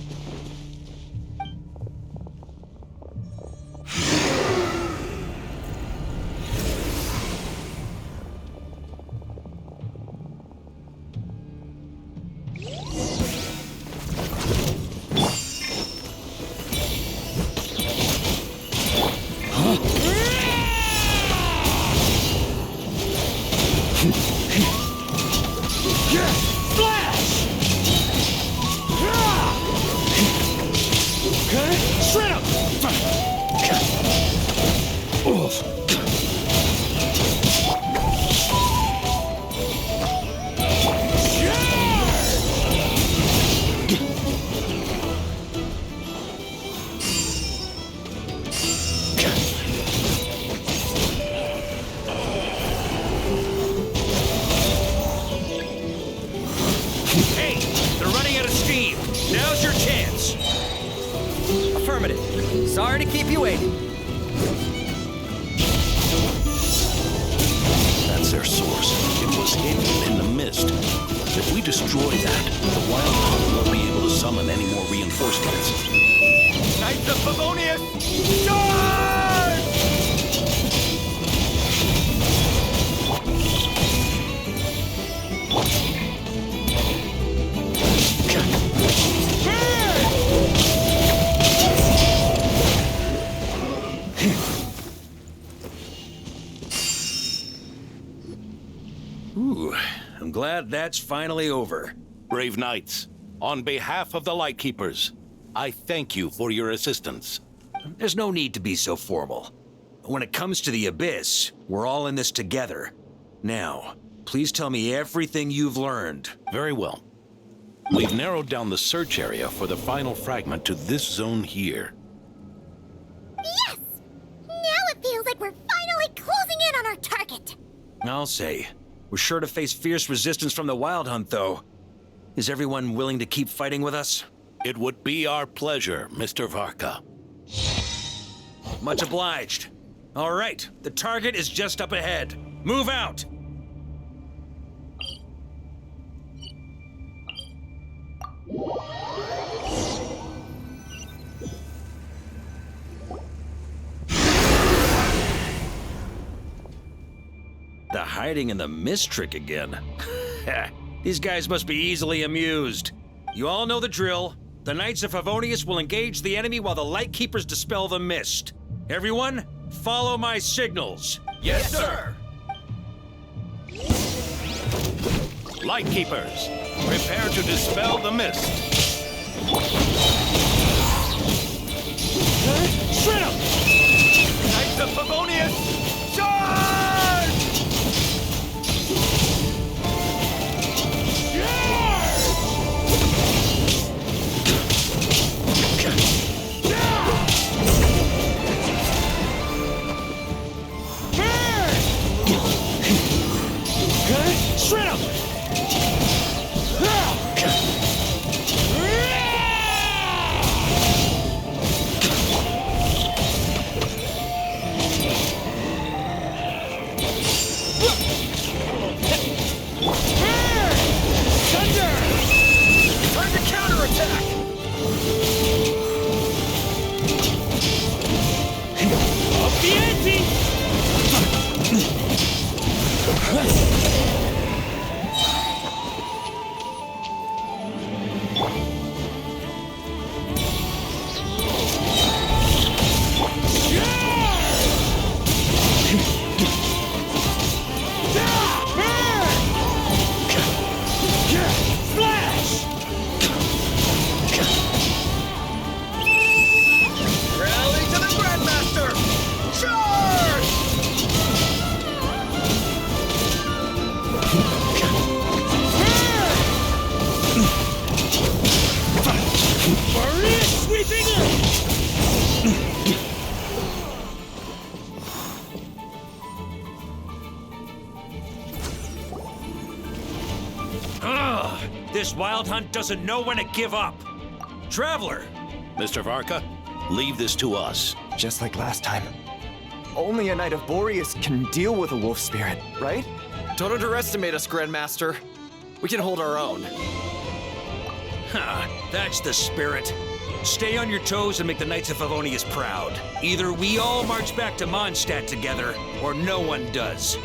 Hey, they're running out of steam. Now's your chance. Affirmative. Sorry to keep you waiting. That's their source. It was hidden in the mist. If we destroy that, the Wild Hunt won't be able to summon any more reinforcements. Knights of Favonius, charge! Ooh, I'm glad that's finally over. Brave Knights, on behalf of the Lightkeepers, I thank you for your assistance. There's no need to be so formal. when it comes to the Abyss, we're all in this together. Now, please tell me everything you've learned. Very well. We've narrowed down the search area for the final fragment to this zone here. Yes! Now it feels like we're finally closing in on our target. I'll say. We're sure to face fierce resistance from the Wild Hunt, though. Is everyone willing to keep fighting with us? It would be our pleasure, Mr. Varka. Much obliged. All right, the target is just up ahead. Move out! The hiding in the mist trick again. These guys must be easily amused. You all know the drill. The Knights of Favonius will engage the enemy while the Lightkeepers dispel the mist. Everyone, follow my signals. Yes, sir! Lightkeepers, prepare to dispel the mist. Shred him! Knights of Favonius, charge! Shred him! Time to counterattack! Up the ante! Rally to the Grandmaster! Charge! Boreas sweeping in! Ugh, this Wild Hunt doesn't know when to give up. Traveler! Mr. Varka, leave this to us. Just like last time. Only a Knight of Boreas can deal with a wolf spirit, right? Don't underestimate us, Grandmaster. We can hold our own. Ha, that's the spirit. Stay on your toes and make the Knights of Favonius proud. Either we all march back to Mondstadt together, or no one does.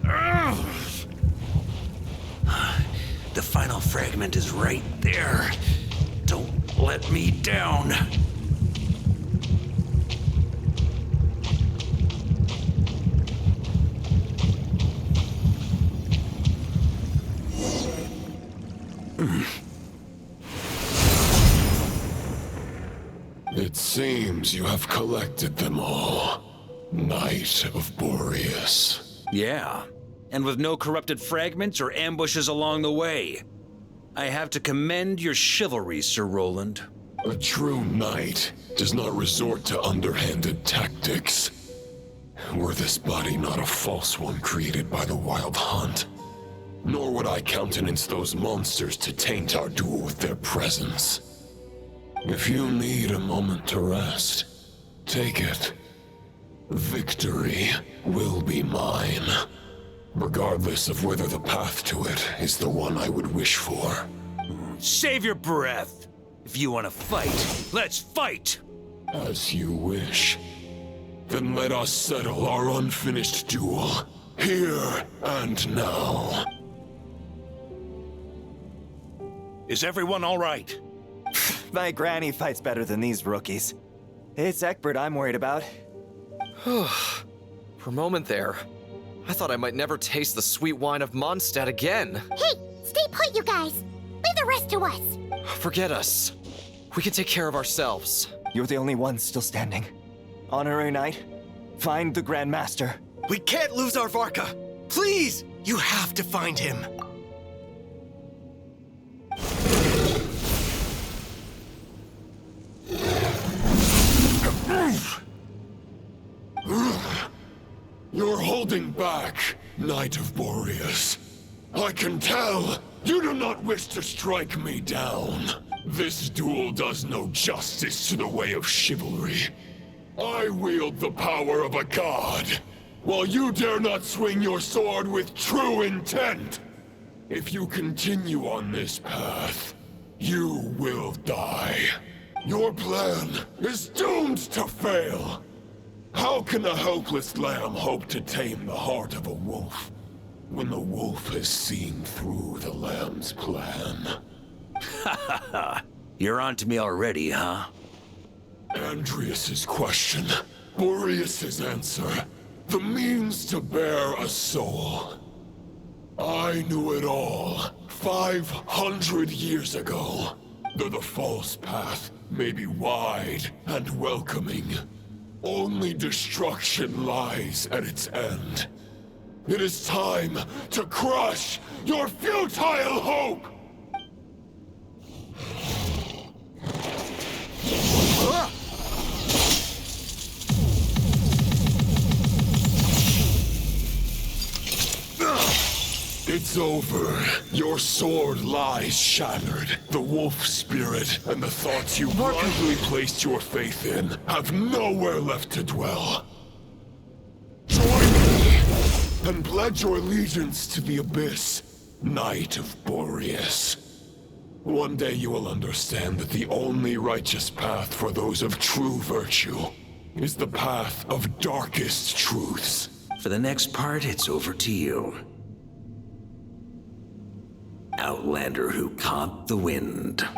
Ugh. The final fragment is right there. Don't let me down. It seems you have collected them all, Knight of Boreas. Yeah, and with no corrupted fragments or ambushes along the way. I have to commend your chivalry, Sir Roland. A true knight does not resort to underhanded tactics. Were this body not a false one created by the Wild Hunt, nor would I countenance those monsters to taint our duel with their presence. If you need a moment to rest, take it. Victory will be mine, regardless of whether the path to it is the one I would wish for. Save your breath. If you want to fight, let's fight! As you wish. Then let us settle our unfinished duel, here and now. Is everyone all right? My granny fights better than these rookies. It's Egbert I'm worried about. For a moment there, I thought I might never taste the sweet wine of Mondstadt again. Hey, Stay put, you guys. Leave the rest to us. Forget us. We can take care of ourselves. You're the only one still standing. Honorary Knight, find the Grand Master. We can't lose our Varka! Please! You have to find him! You're holding back, Knight of Boreas. I can tell you do not wish to strike me down. This duel does no justice to the way of chivalry. I wield the power of a god, while you dare not swing your sword with true intent. If you continue on this path, you will die. Your plan is doomed to fail. How can a helpless lamb hope to tame the heart of a wolf, when the wolf has seen through the lamb's plan? Ha ha ha. You're on to me already, huh? Andreas's question, Boreas's answer, the means to bear a soul. I knew it all 500 years ago. Though the false path may be wide and welcoming, only destruction lies at its end. It is time to crush your futile hope! It's over. Your sword lies shattered. The wolf spirit and the thoughts you blindly placed your faith in have nowhere left to dwell. Join me and pledge your allegiance to the abyss, Knight of Boreas. One day you will understand that the only righteous path for those of true virtue is the path of darkest truths. For the next part, it's over to you. Outlander who caught the wind.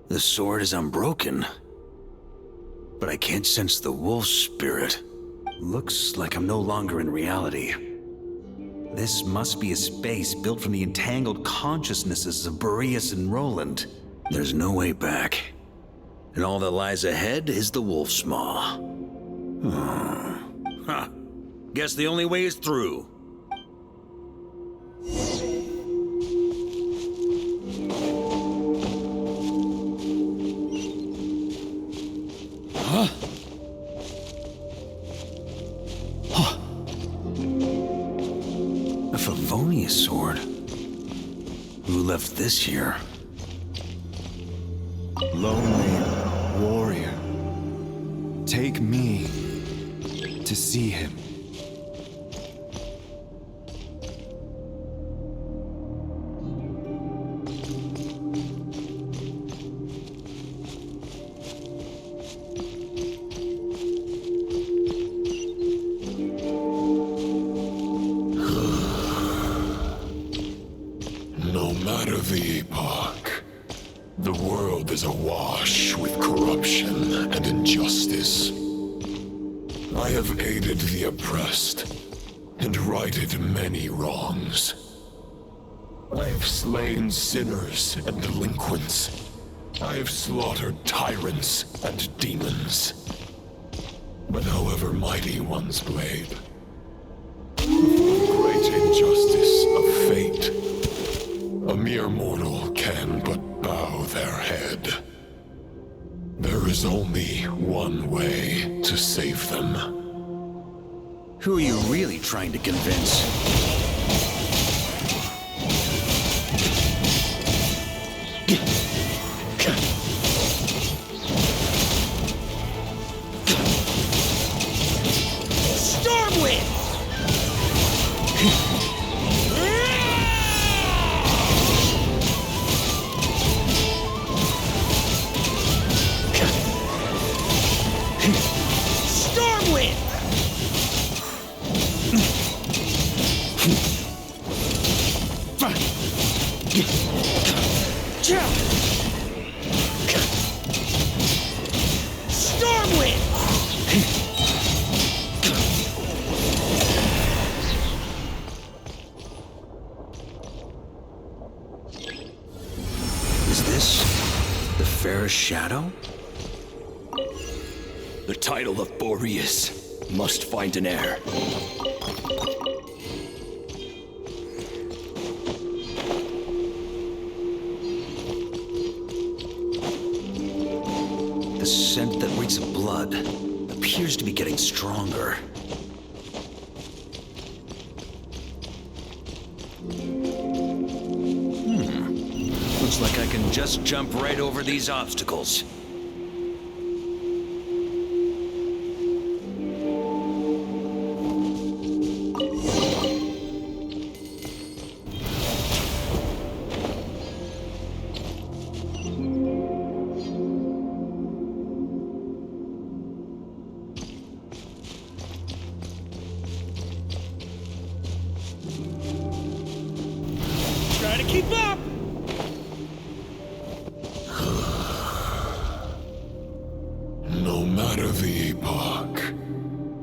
The sword is unbroken, but I can't sense the wolf spirit. Looks like I'm no longer in reality. This must be a space built from the entangled consciousnesses of Boreas and Roland. There's no way back. And all that lies ahead is the wolf's maw. Huh. Guess the only way is through. A Favonius sword? Who left this here? Lonely warrior, take me to see him. No matter the epoch, the world is awash with corruption and injustice. I have aided the oppressed and righted many wrongs. I have slain sinners and delinquents. I have slaughtered tyrants and demons. But however mighty one's blade, the great injustice of fate, a mere mortal can but bow their head. There is only one way to save them. Who are you really trying to convince? shadow? The title of Boreas must find an heir. The scent that reeks of blood appears to be getting stronger. Looks like I can just jump right over these obstacles. Try to keep up! No matter the epoch,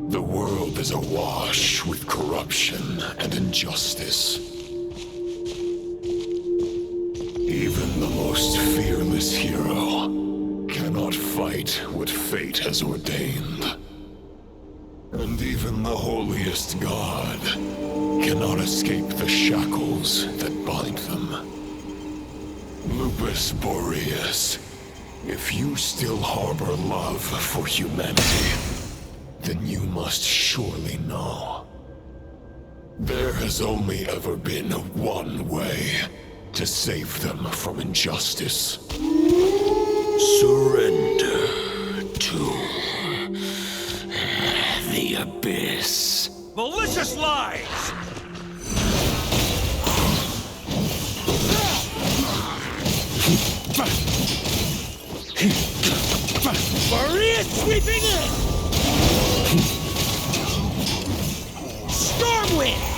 the world is awash with corruption and injustice. Even the most fearless hero cannot fight what fate has ordained. And even the holiest god cannot escape the shackles that bind them. Lupus Boreas, if you still harbor love for humanity, then you must surely know. There has only ever been one way to save them from injustice. Surrender to the abyss. Malicious lies! Boreas sweeping in! Stormwind!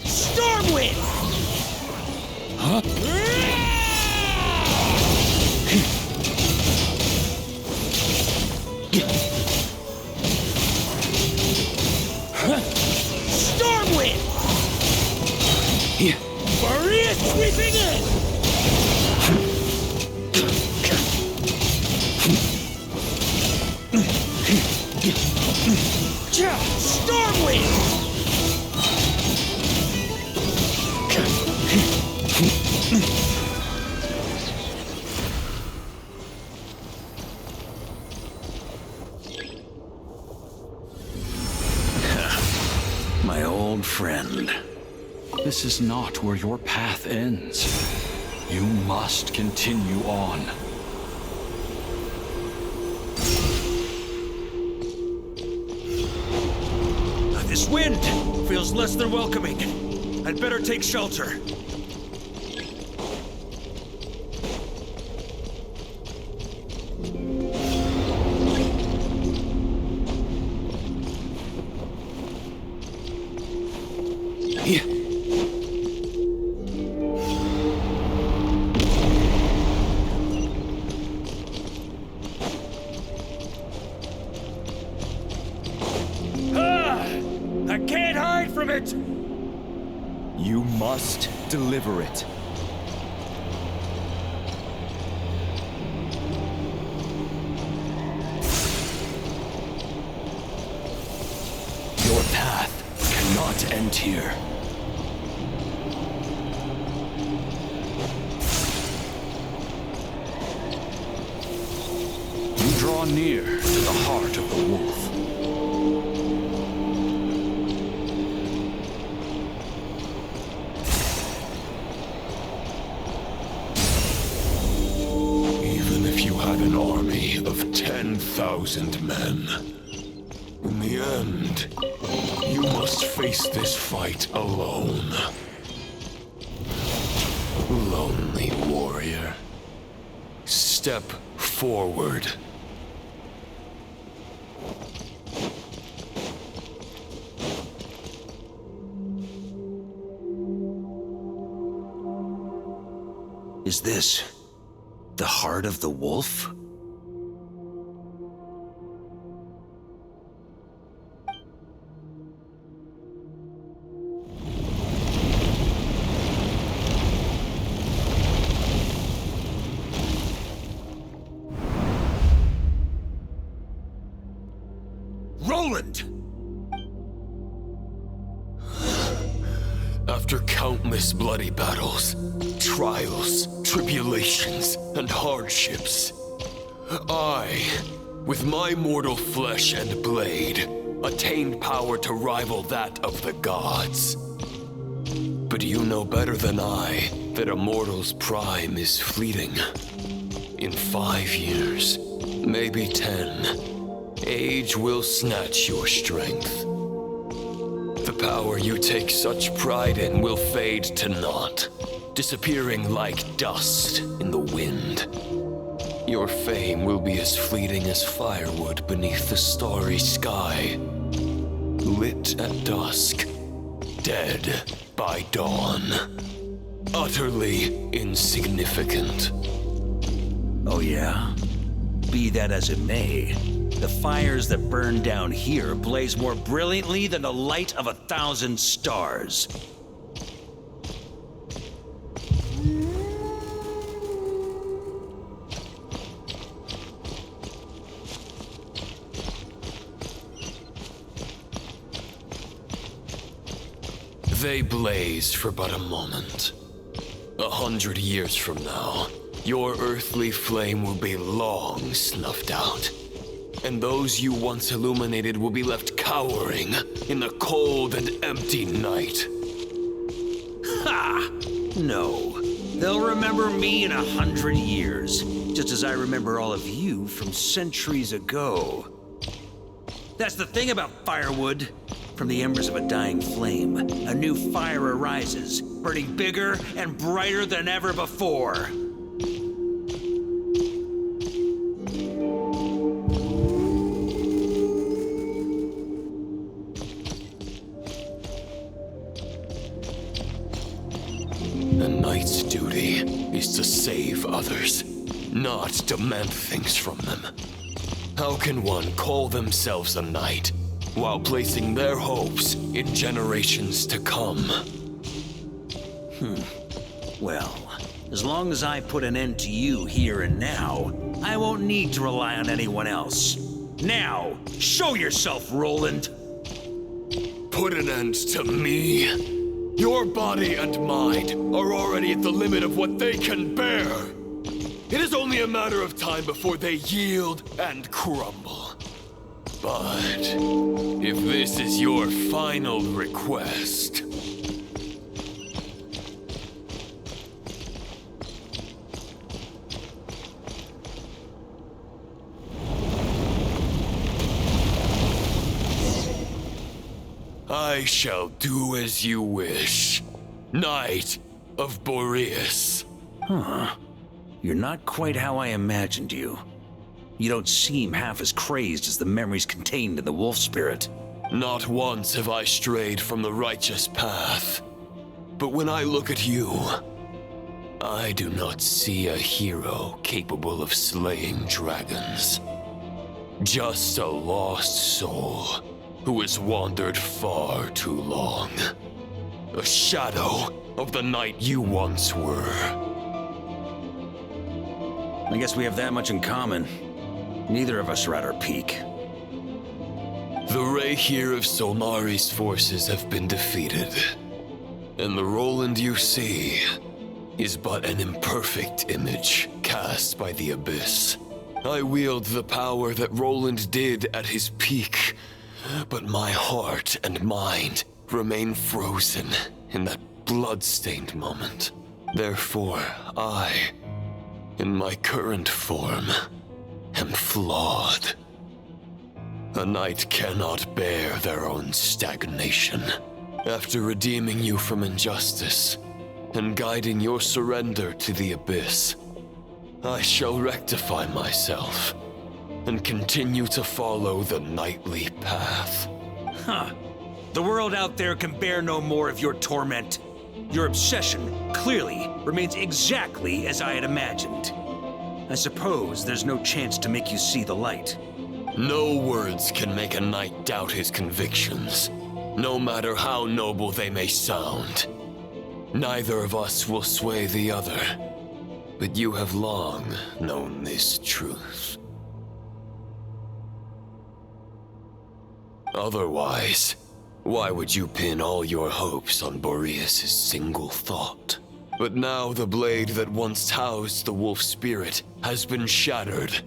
Stormwind! Huh? Stormwind! Boreas sweeping in! Stormwind! My old friend. This is not where your path ends. You must continue on. This wind feels less than welcoming. I'd better take shelter. I can't hide from it! You must deliver it. Your path cannot end here. You draw near to the heart of the wolf. Even if you had an army of 10,000 men, in the end, you must face this fight alone. Lonely warrior, step forward. Is this the heart of the wolf? After countless bloody battles, trials, tribulations, and hardships, I, with my mortal flesh and blade, attained power to rival that of the gods. But you know better than I that a mortal's prime is fleeting. In 5 years, maybe 10, age will snatch your strength. The power you take such pride in will fade to naught, disappearing like dust in the wind. Your fame will be as fleeting as firewood beneath the starry sky, lit at dusk, dead by dawn, utterly insignificant. Oh yeah? Be that as it may, the fires that burn down here blaze more brilliantly than the light of 1,000 stars. They blaze for but a moment. 100 years from now, your earthly flame will be long snuffed out. And those you once illuminated will be left cowering in the cold and empty night. Ha! No. They'll remember me in 100 years, just as I remember all of you from centuries ago. That's the thing about firewood. From the embers of a dying flame, a new fire arises, burning bigger and brighter than ever before. A knight's duty is to save others, not demand things from them. How can one call themselves a knight while placing their hopes in generations to come? Well, as long as I put an end to you here and now, I won't need to rely on anyone else. Now, show yourself, Roland! Put an end to me? Your body and mind are already at the limit of what they can bear. It is only a matter of time before they yield and crumble. But if this is your final request... I shall do as you wish. Knight of Boreas. Huh. You're not quite how I imagined you. You don't seem half as crazed as the memories contained in the wolf spirit. Not once have I strayed from the righteous path. But when I look at you, I do not see a hero capable of slaying dragons. Just a lost soul who has wandered far too long. A shadow of the knight you once were. I guess we have that much in common. Neither of us are at our peak. The Rayhir of Solmari's forces have been defeated, and the Roland you see is but an imperfect image cast by the Abyss. I wield the power that Roland did at his peak, but my heart and mind remain frozen in that blood-stained moment. Therefore, I, in my current form, am flawed. A knight cannot bear their own stagnation. After redeeming you from injustice and guiding your surrender to the Abyss, I shall rectify myself and continue to follow the knightly path. Huh. The world out there can bear no more of your torment. Your obsession clearly remains exactly as I had imagined. I suppose there's no chance to make you see the light. No words can make a knight doubt his convictions, no matter how noble they may sound. Neither of us will sway the other, but you have long known this truth. Otherwise, Why would you pin all your hopes on Boreas' single thought? But now the blade that once housed the wolf spirit has been shattered,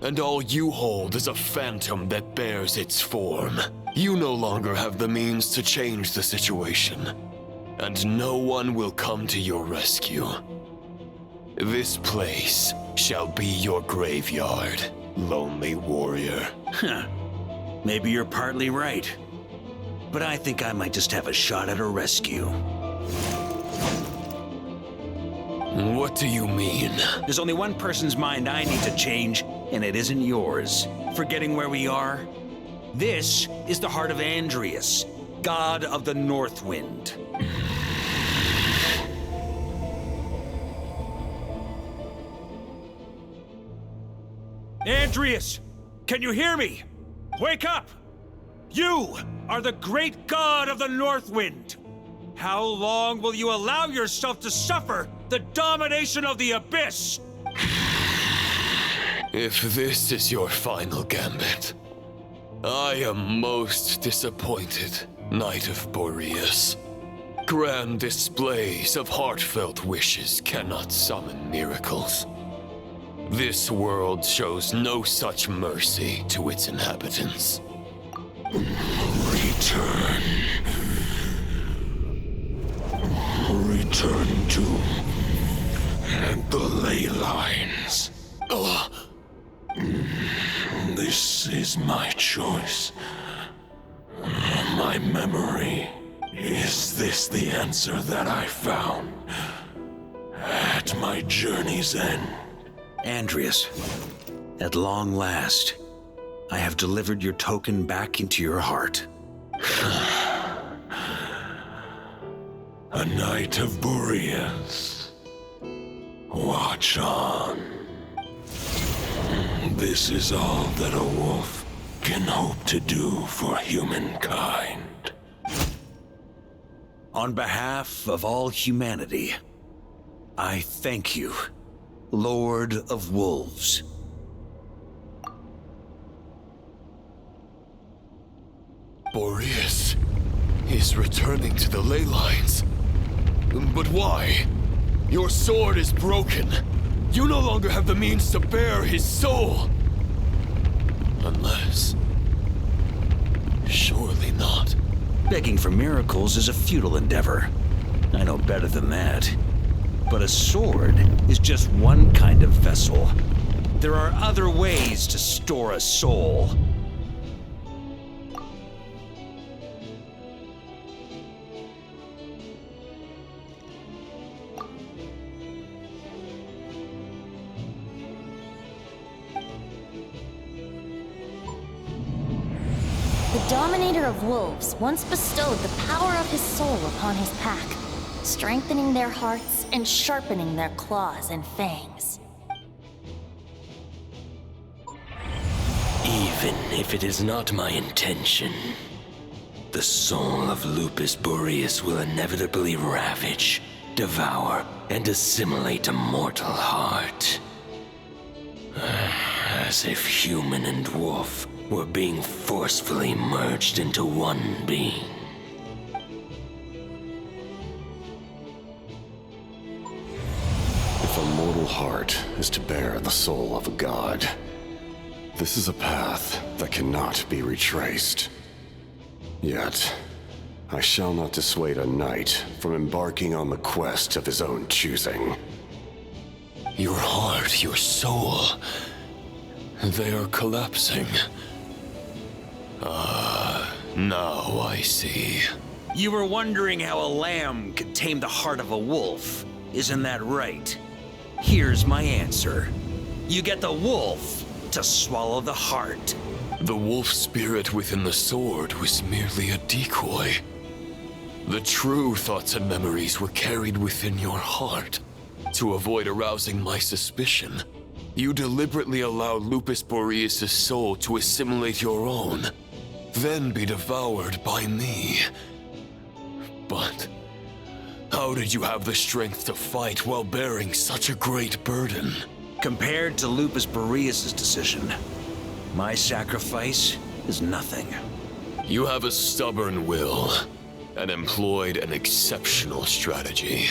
and all you hold is a phantom that bears its form. You no longer have the means to change the situation, and no one will come to your rescue. This place shall be your graveyard, lonely warrior. Huh. Maybe you're partly right. But I think I might just have a shot at a rescue. What do you mean? There's only one person's mind I need to change, and it isn't yours. Forgetting where we are? This is the heart of Andrias, god of the North Wind. Andrias! Can you hear me? Wake up! You are the great god of the North Wind! How long will you allow yourself to suffer the domination of the Abyss? If this is your final gambit, I am most disappointed, Knight of Boreas. Grand displays of heartfelt wishes cannot summon miracles. This world shows no such mercy to its inhabitants. Return. Return to the ley lines. This is my choice. My memory. Is this the answer that I found at my journey's end? Andrias, at long last, I have delivered your token back into your heart. A Knight of Boreas. Watch on. This is all that a wolf can hope to do for humankind. On behalf of all humanity, I thank you, Lord of Wolves. Boreas is returning to the ley lines. But why? Your sword is broken. You no longer have the means to bear his soul. Unless... surely not. Begging for miracles is a futile endeavor. I know better than that. But a sword is just one kind of vessel. There are other ways to store a soul. The Dominator of Wolves once bestowed the power of his soul upon his pack, strengthening their hearts and sharpening their claws and fangs. Even if it is not my intention, the soul of Lupus Boreas will inevitably ravage, devour, and assimilate a mortal heart. As if human and wolf were being forcefully merged into one being. If a mortal heart is to bear the soul of a god, this is a path that cannot be retraced. Yet, I shall not dissuade a knight from embarking on the quest of his own choosing. Your heart, your soul, they are collapsing. Now I see. You were wondering how a lamb could tame the heart of a wolf, isn't that right? Here's my answer. You get the wolf to swallow the heart. The wolf spirit within the sword was merely a decoy. The true thoughts and memories were carried within your heart. To avoid arousing my suspicion, you deliberately allowed Lupus Boreas' soul to assimilate your own, then be devoured by me. But how did you have the strength to fight while bearing such a great burden? Compared to Lupus Boreas' decision, my sacrifice is nothing. You have a stubborn will and employed an exceptional strategy.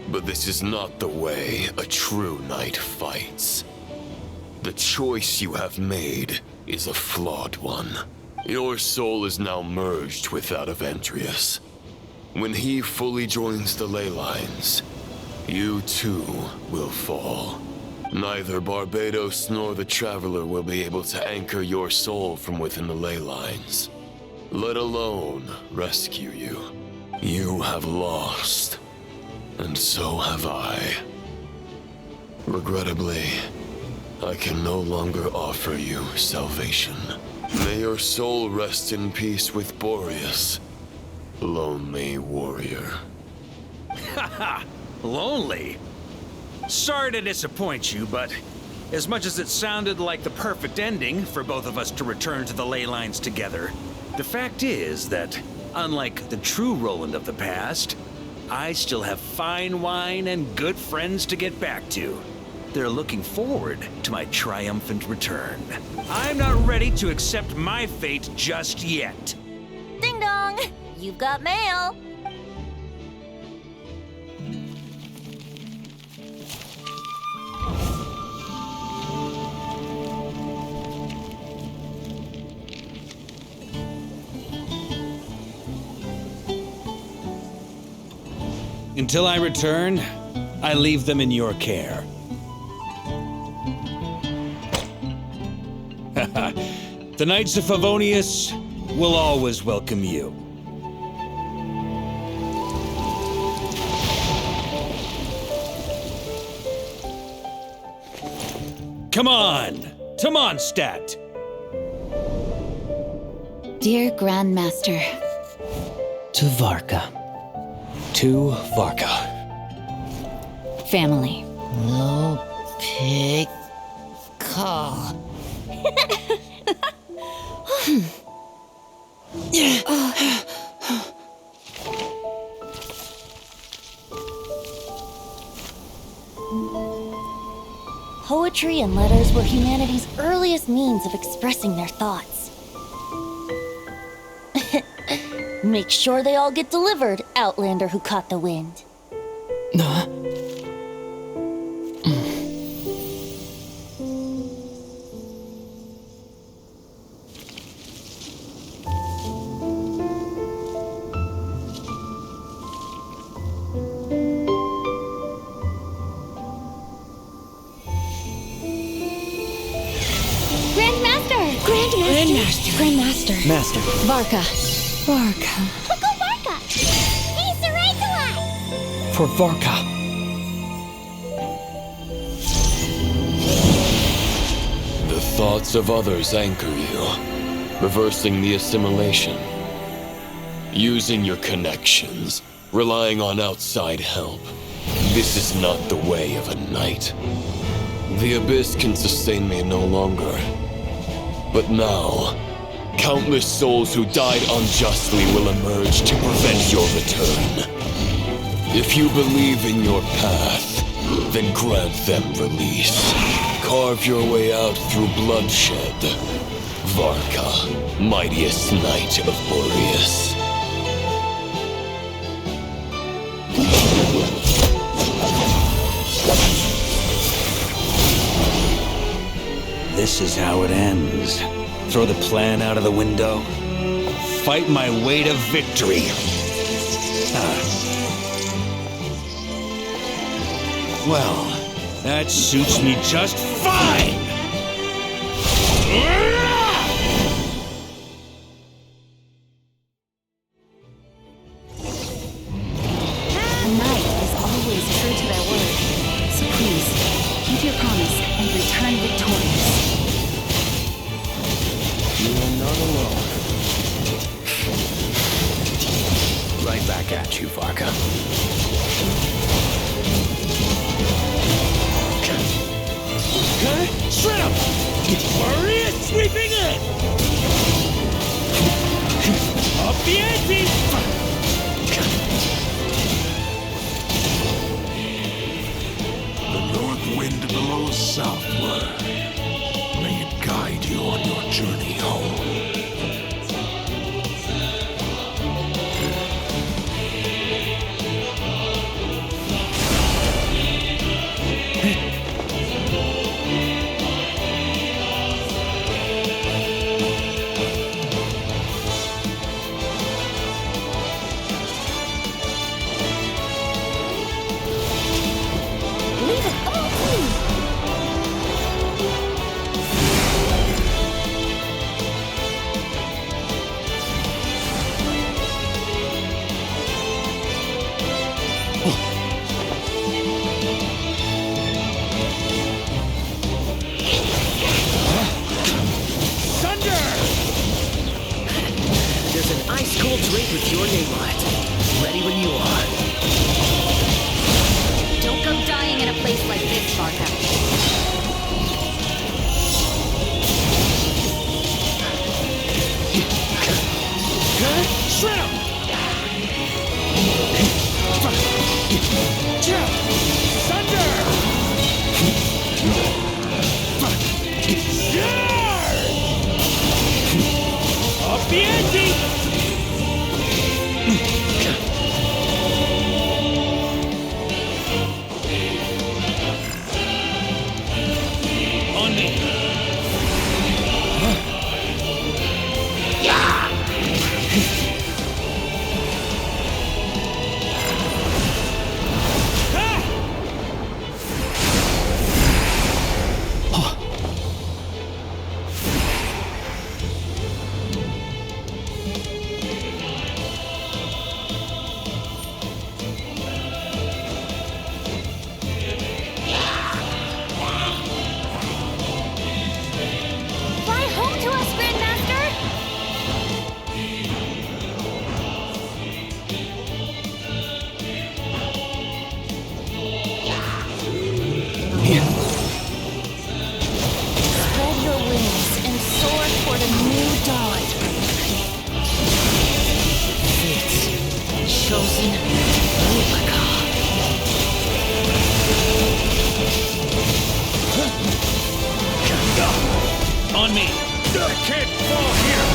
But this is not the way a true knight fights. The choice you have made is a flawed one. Your soul is now merged with that of Antrius. When he fully joins the ley lines, you too will fall. Neither Barbados nor the Traveler will be able to anchor your soul from within the ley lines, let alone rescue you. You have lost, and so have I. Regrettably, I can no longer offer you salvation. May your soul rest in peace with Boreas, lonely warrior. Haha, lonely? Sorry to disappoint you, but as much as it sounded like the perfect ending for both of us to return to the ley lines together, the fact is that, unlike the true Roland of the past, I still have fine wine and good friends to get back to. They're looking forward to my triumphant return. I'm not ready to accept my fate just yet. Ding dong! You've got mail! Until I return, I leave them in your care. The Knights of Favonius will always welcome you. Come on, to Mondstadt. Dear Grandmaster. To Varka. To Varka. Family. No pig call. Poetry and letters were humanity's earliest means of expressing their thoughts. Make sure they all get delivered, Outlander who caught the wind. Grandmaster. Master. Varka. Go Varka! He's the right one! For Varka. The thoughts of others anchor you, reversing the assimilation. Using your connections, relying on outside help. This is not the way of a knight. The Abyss can sustain me no longer. But now, countless souls who died unjustly will emerge to prevent your return. If you believe in your path, then grant them release. Carve your way out through bloodshed. Varka, mightiest Knight of Boreas. This is how it ends. Throw the plan out of the window. Fight my way to victory. Well, that suits me just fine! A knight is always true to their word. So please, keep your promise and return victorious. You are not alone. Right back at you, Varka. Shrimp! Warrior sweeping in! Up the ante! The north wind blows southward. May it guide you on your journey home. an ice-cold drink with your name on it. Ready when you are. Don't go dying in a place like this, Varka. Shred him! Thunder! Up the ante! On me! Fly home to us, Grandmaster! Spread your wings and soar toward a new dawn. Fate, chosen Varka. On me! I can't fall here!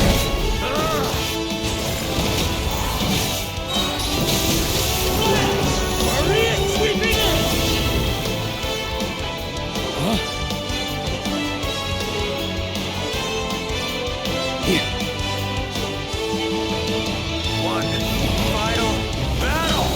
Hurry it, sweeping in! One final battle!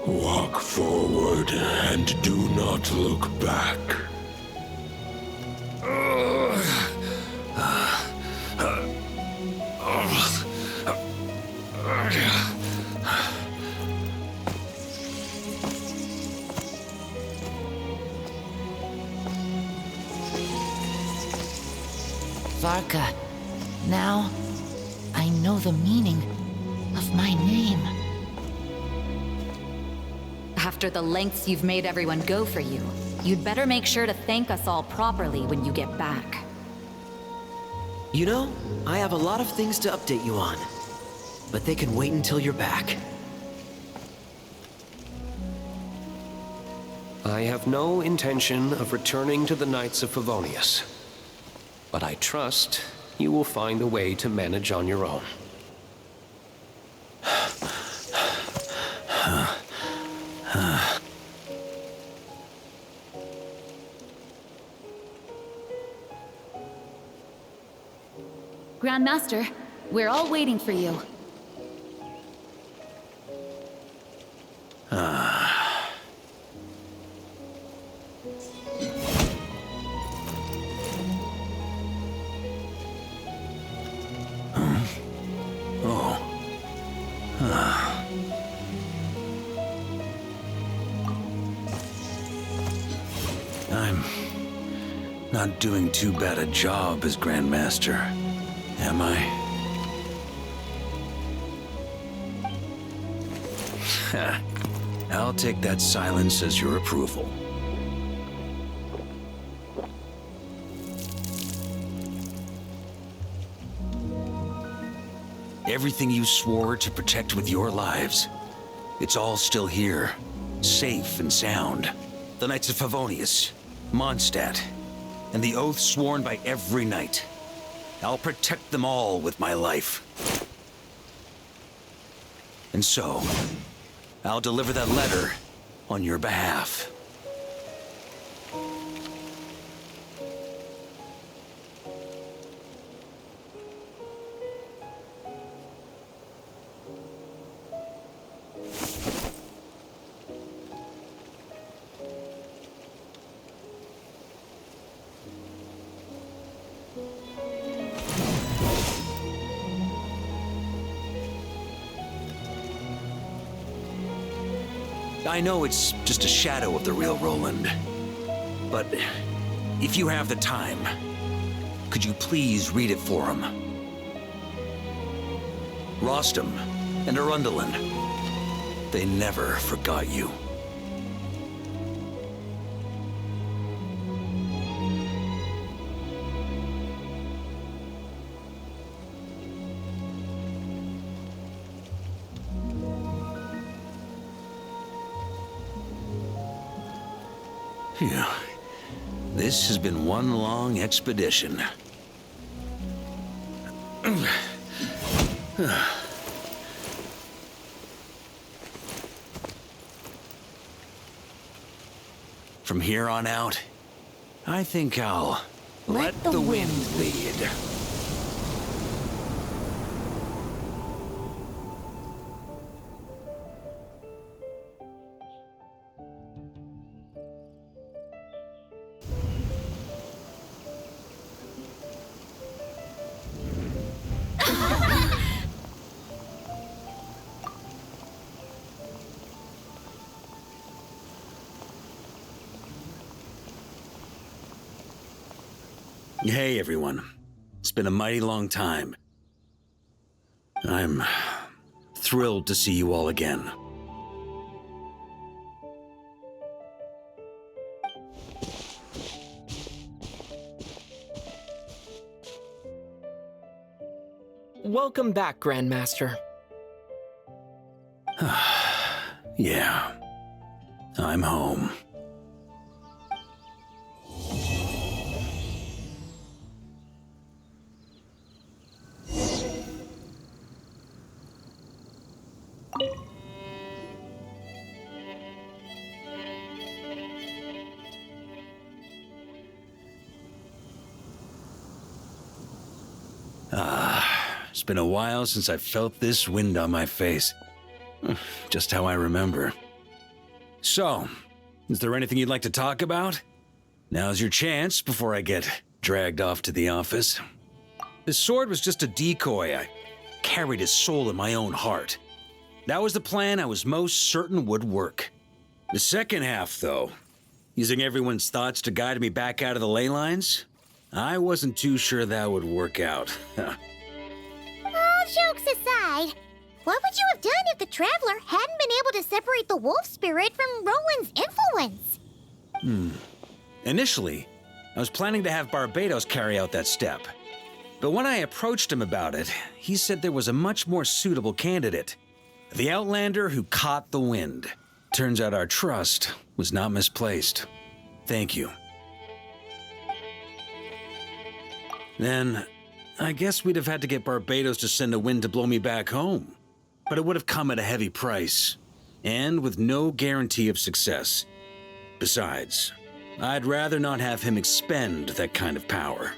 Walk forward and do not look back. Varka, now I know the meaning of my name. After the lengths you've made everyone go for you, you'd better make sure to thank us all properly when you get back. You know, I have a lot of things to update you on, but they can wait until you're back. I have no intention of returning to the Knights of Favonius, but I trust you will find a way to manage on your own. Grandmaster, we're all waiting for you. I'm not doing too bad a job as Grandmaster, am I? I'll take that silence as your approval. Everything you swore to protect with your lives, it's all still here, safe and sound. The Knights of Favonius, Mondstadt, and the oath sworn by every knight. I'll protect them all with my life. And so, I'll deliver that letter on your behalf. I know it's just a shadow of the real Roland, but if you have the time, could you please read it for him? Rostam and Arundel, they never forgot you. Phew. This has been one long expedition. From here on out, I think I'll let the wind lead. Hey, everyone. It's been a mighty long time. I'm thrilled to see you all again. Welcome back, Grandmaster. Yeah. I'm home. It's been a while since I felt this wind on my face. Just how I remember. So, is there anything you'd like to talk about? Now's your chance before I get dragged off to the office. This sword was just a decoy. I carried his soul in my own heart. That was the plan I was most certain would work. The second half, though, using everyone's thoughts to guide me back out of the ley lines, I wasn't too sure that would work out. All jokes aside, what would you have done if the Traveler hadn't been able to separate the wolf spirit from Roland's influence? Initially, I was planning to have Barbatos carry out that step. But when I approached him about it, he said there was a much more suitable candidate. The Outlander who caught the wind. Turns out our trust was not misplaced. Thank you. Then, I guess we'd have had to get Barbatos to send a wind to blow me back home. But it would have come at a heavy price, and with no guarantee of success. Besides, I'd rather not have him expend that kind of power.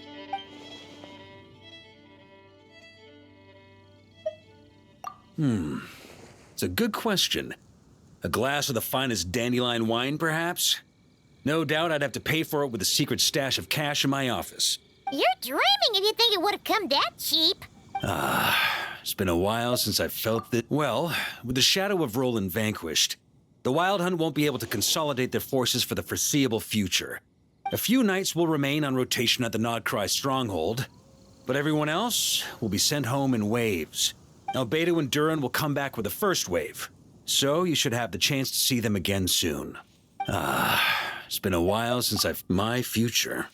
It's a good question. A glass of the finest dandelion wine, perhaps? No doubt I'd have to pay for it with a secret stash of cash in my office. You're dreaming if you think it would have come that cheap. It's been a while since I felt that. Well, with the shadow of Roland vanquished, the Wild Hunt won't be able to consolidate their forces for the foreseeable future. A few knights will remain on rotation at the Nodcry stronghold, but everyone else will be sent home in waves. Albedo and Durin will come back with the first wave, so you should have the chance to see them again soon. It's been a while since my future.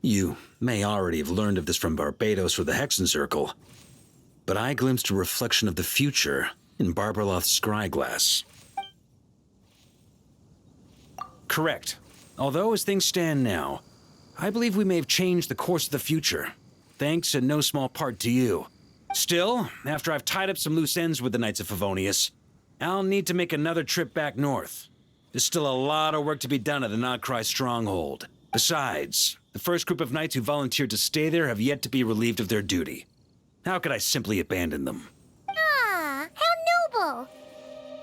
You may already have learned of this from Barbatos or the Hexen Circle, but I glimpsed a reflection of the future in Barbarloth's scryglass. Correct. Although as things stand now, I believe we may have changed the course of the future, thanks in no small part to you. Still, after I've tied up some loose ends with the Knights of Favonius, I'll need to make another trip back north. There's still a lot of work to be done at the Notcry stronghold. Besides, the first group of knights who volunteered to stay there have yet to be relieved of their duty. How could I simply abandon them? Ah, how noble.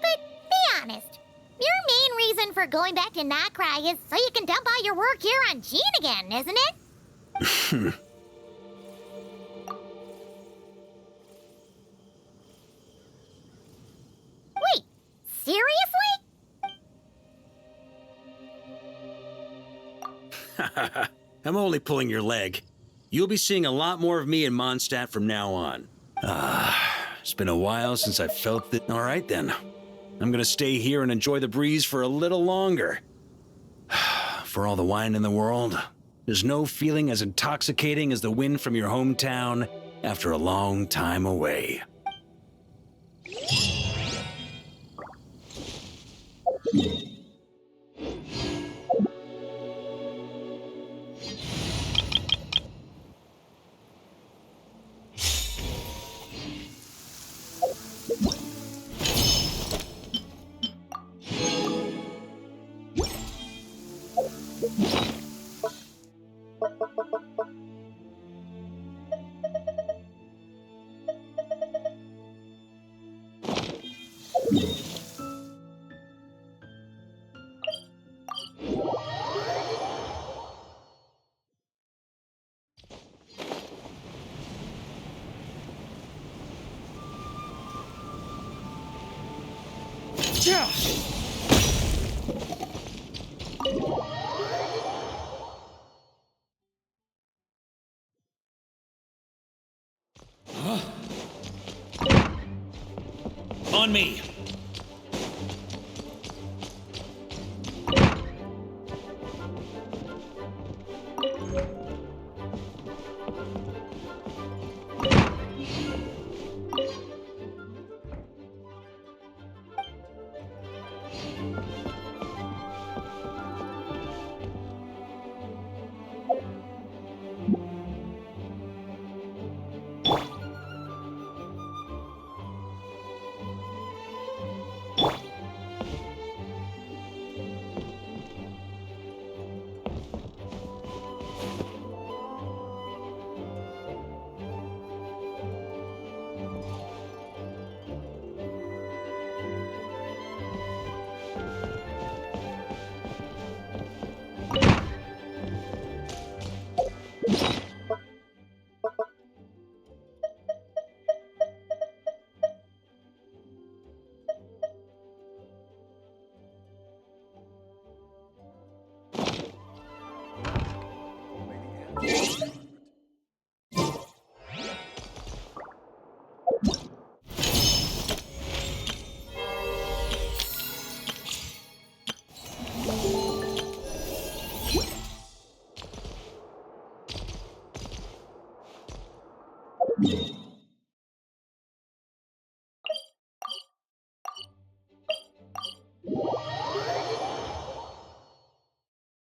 But be honest, your main reason for going back to Notcry is so you can dump all your work here on Jean again, isn't it? Wait, seriously? I'm only pulling your leg. You'll be seeing a lot more of me in Mondstadt from now on. It's been a while since I felt that. All right then. I'm gonna stay here and enjoy the breeze for a little longer. For all the wine in the world, there's no feeling as intoxicating as the wind from your hometown after a long time away. On me!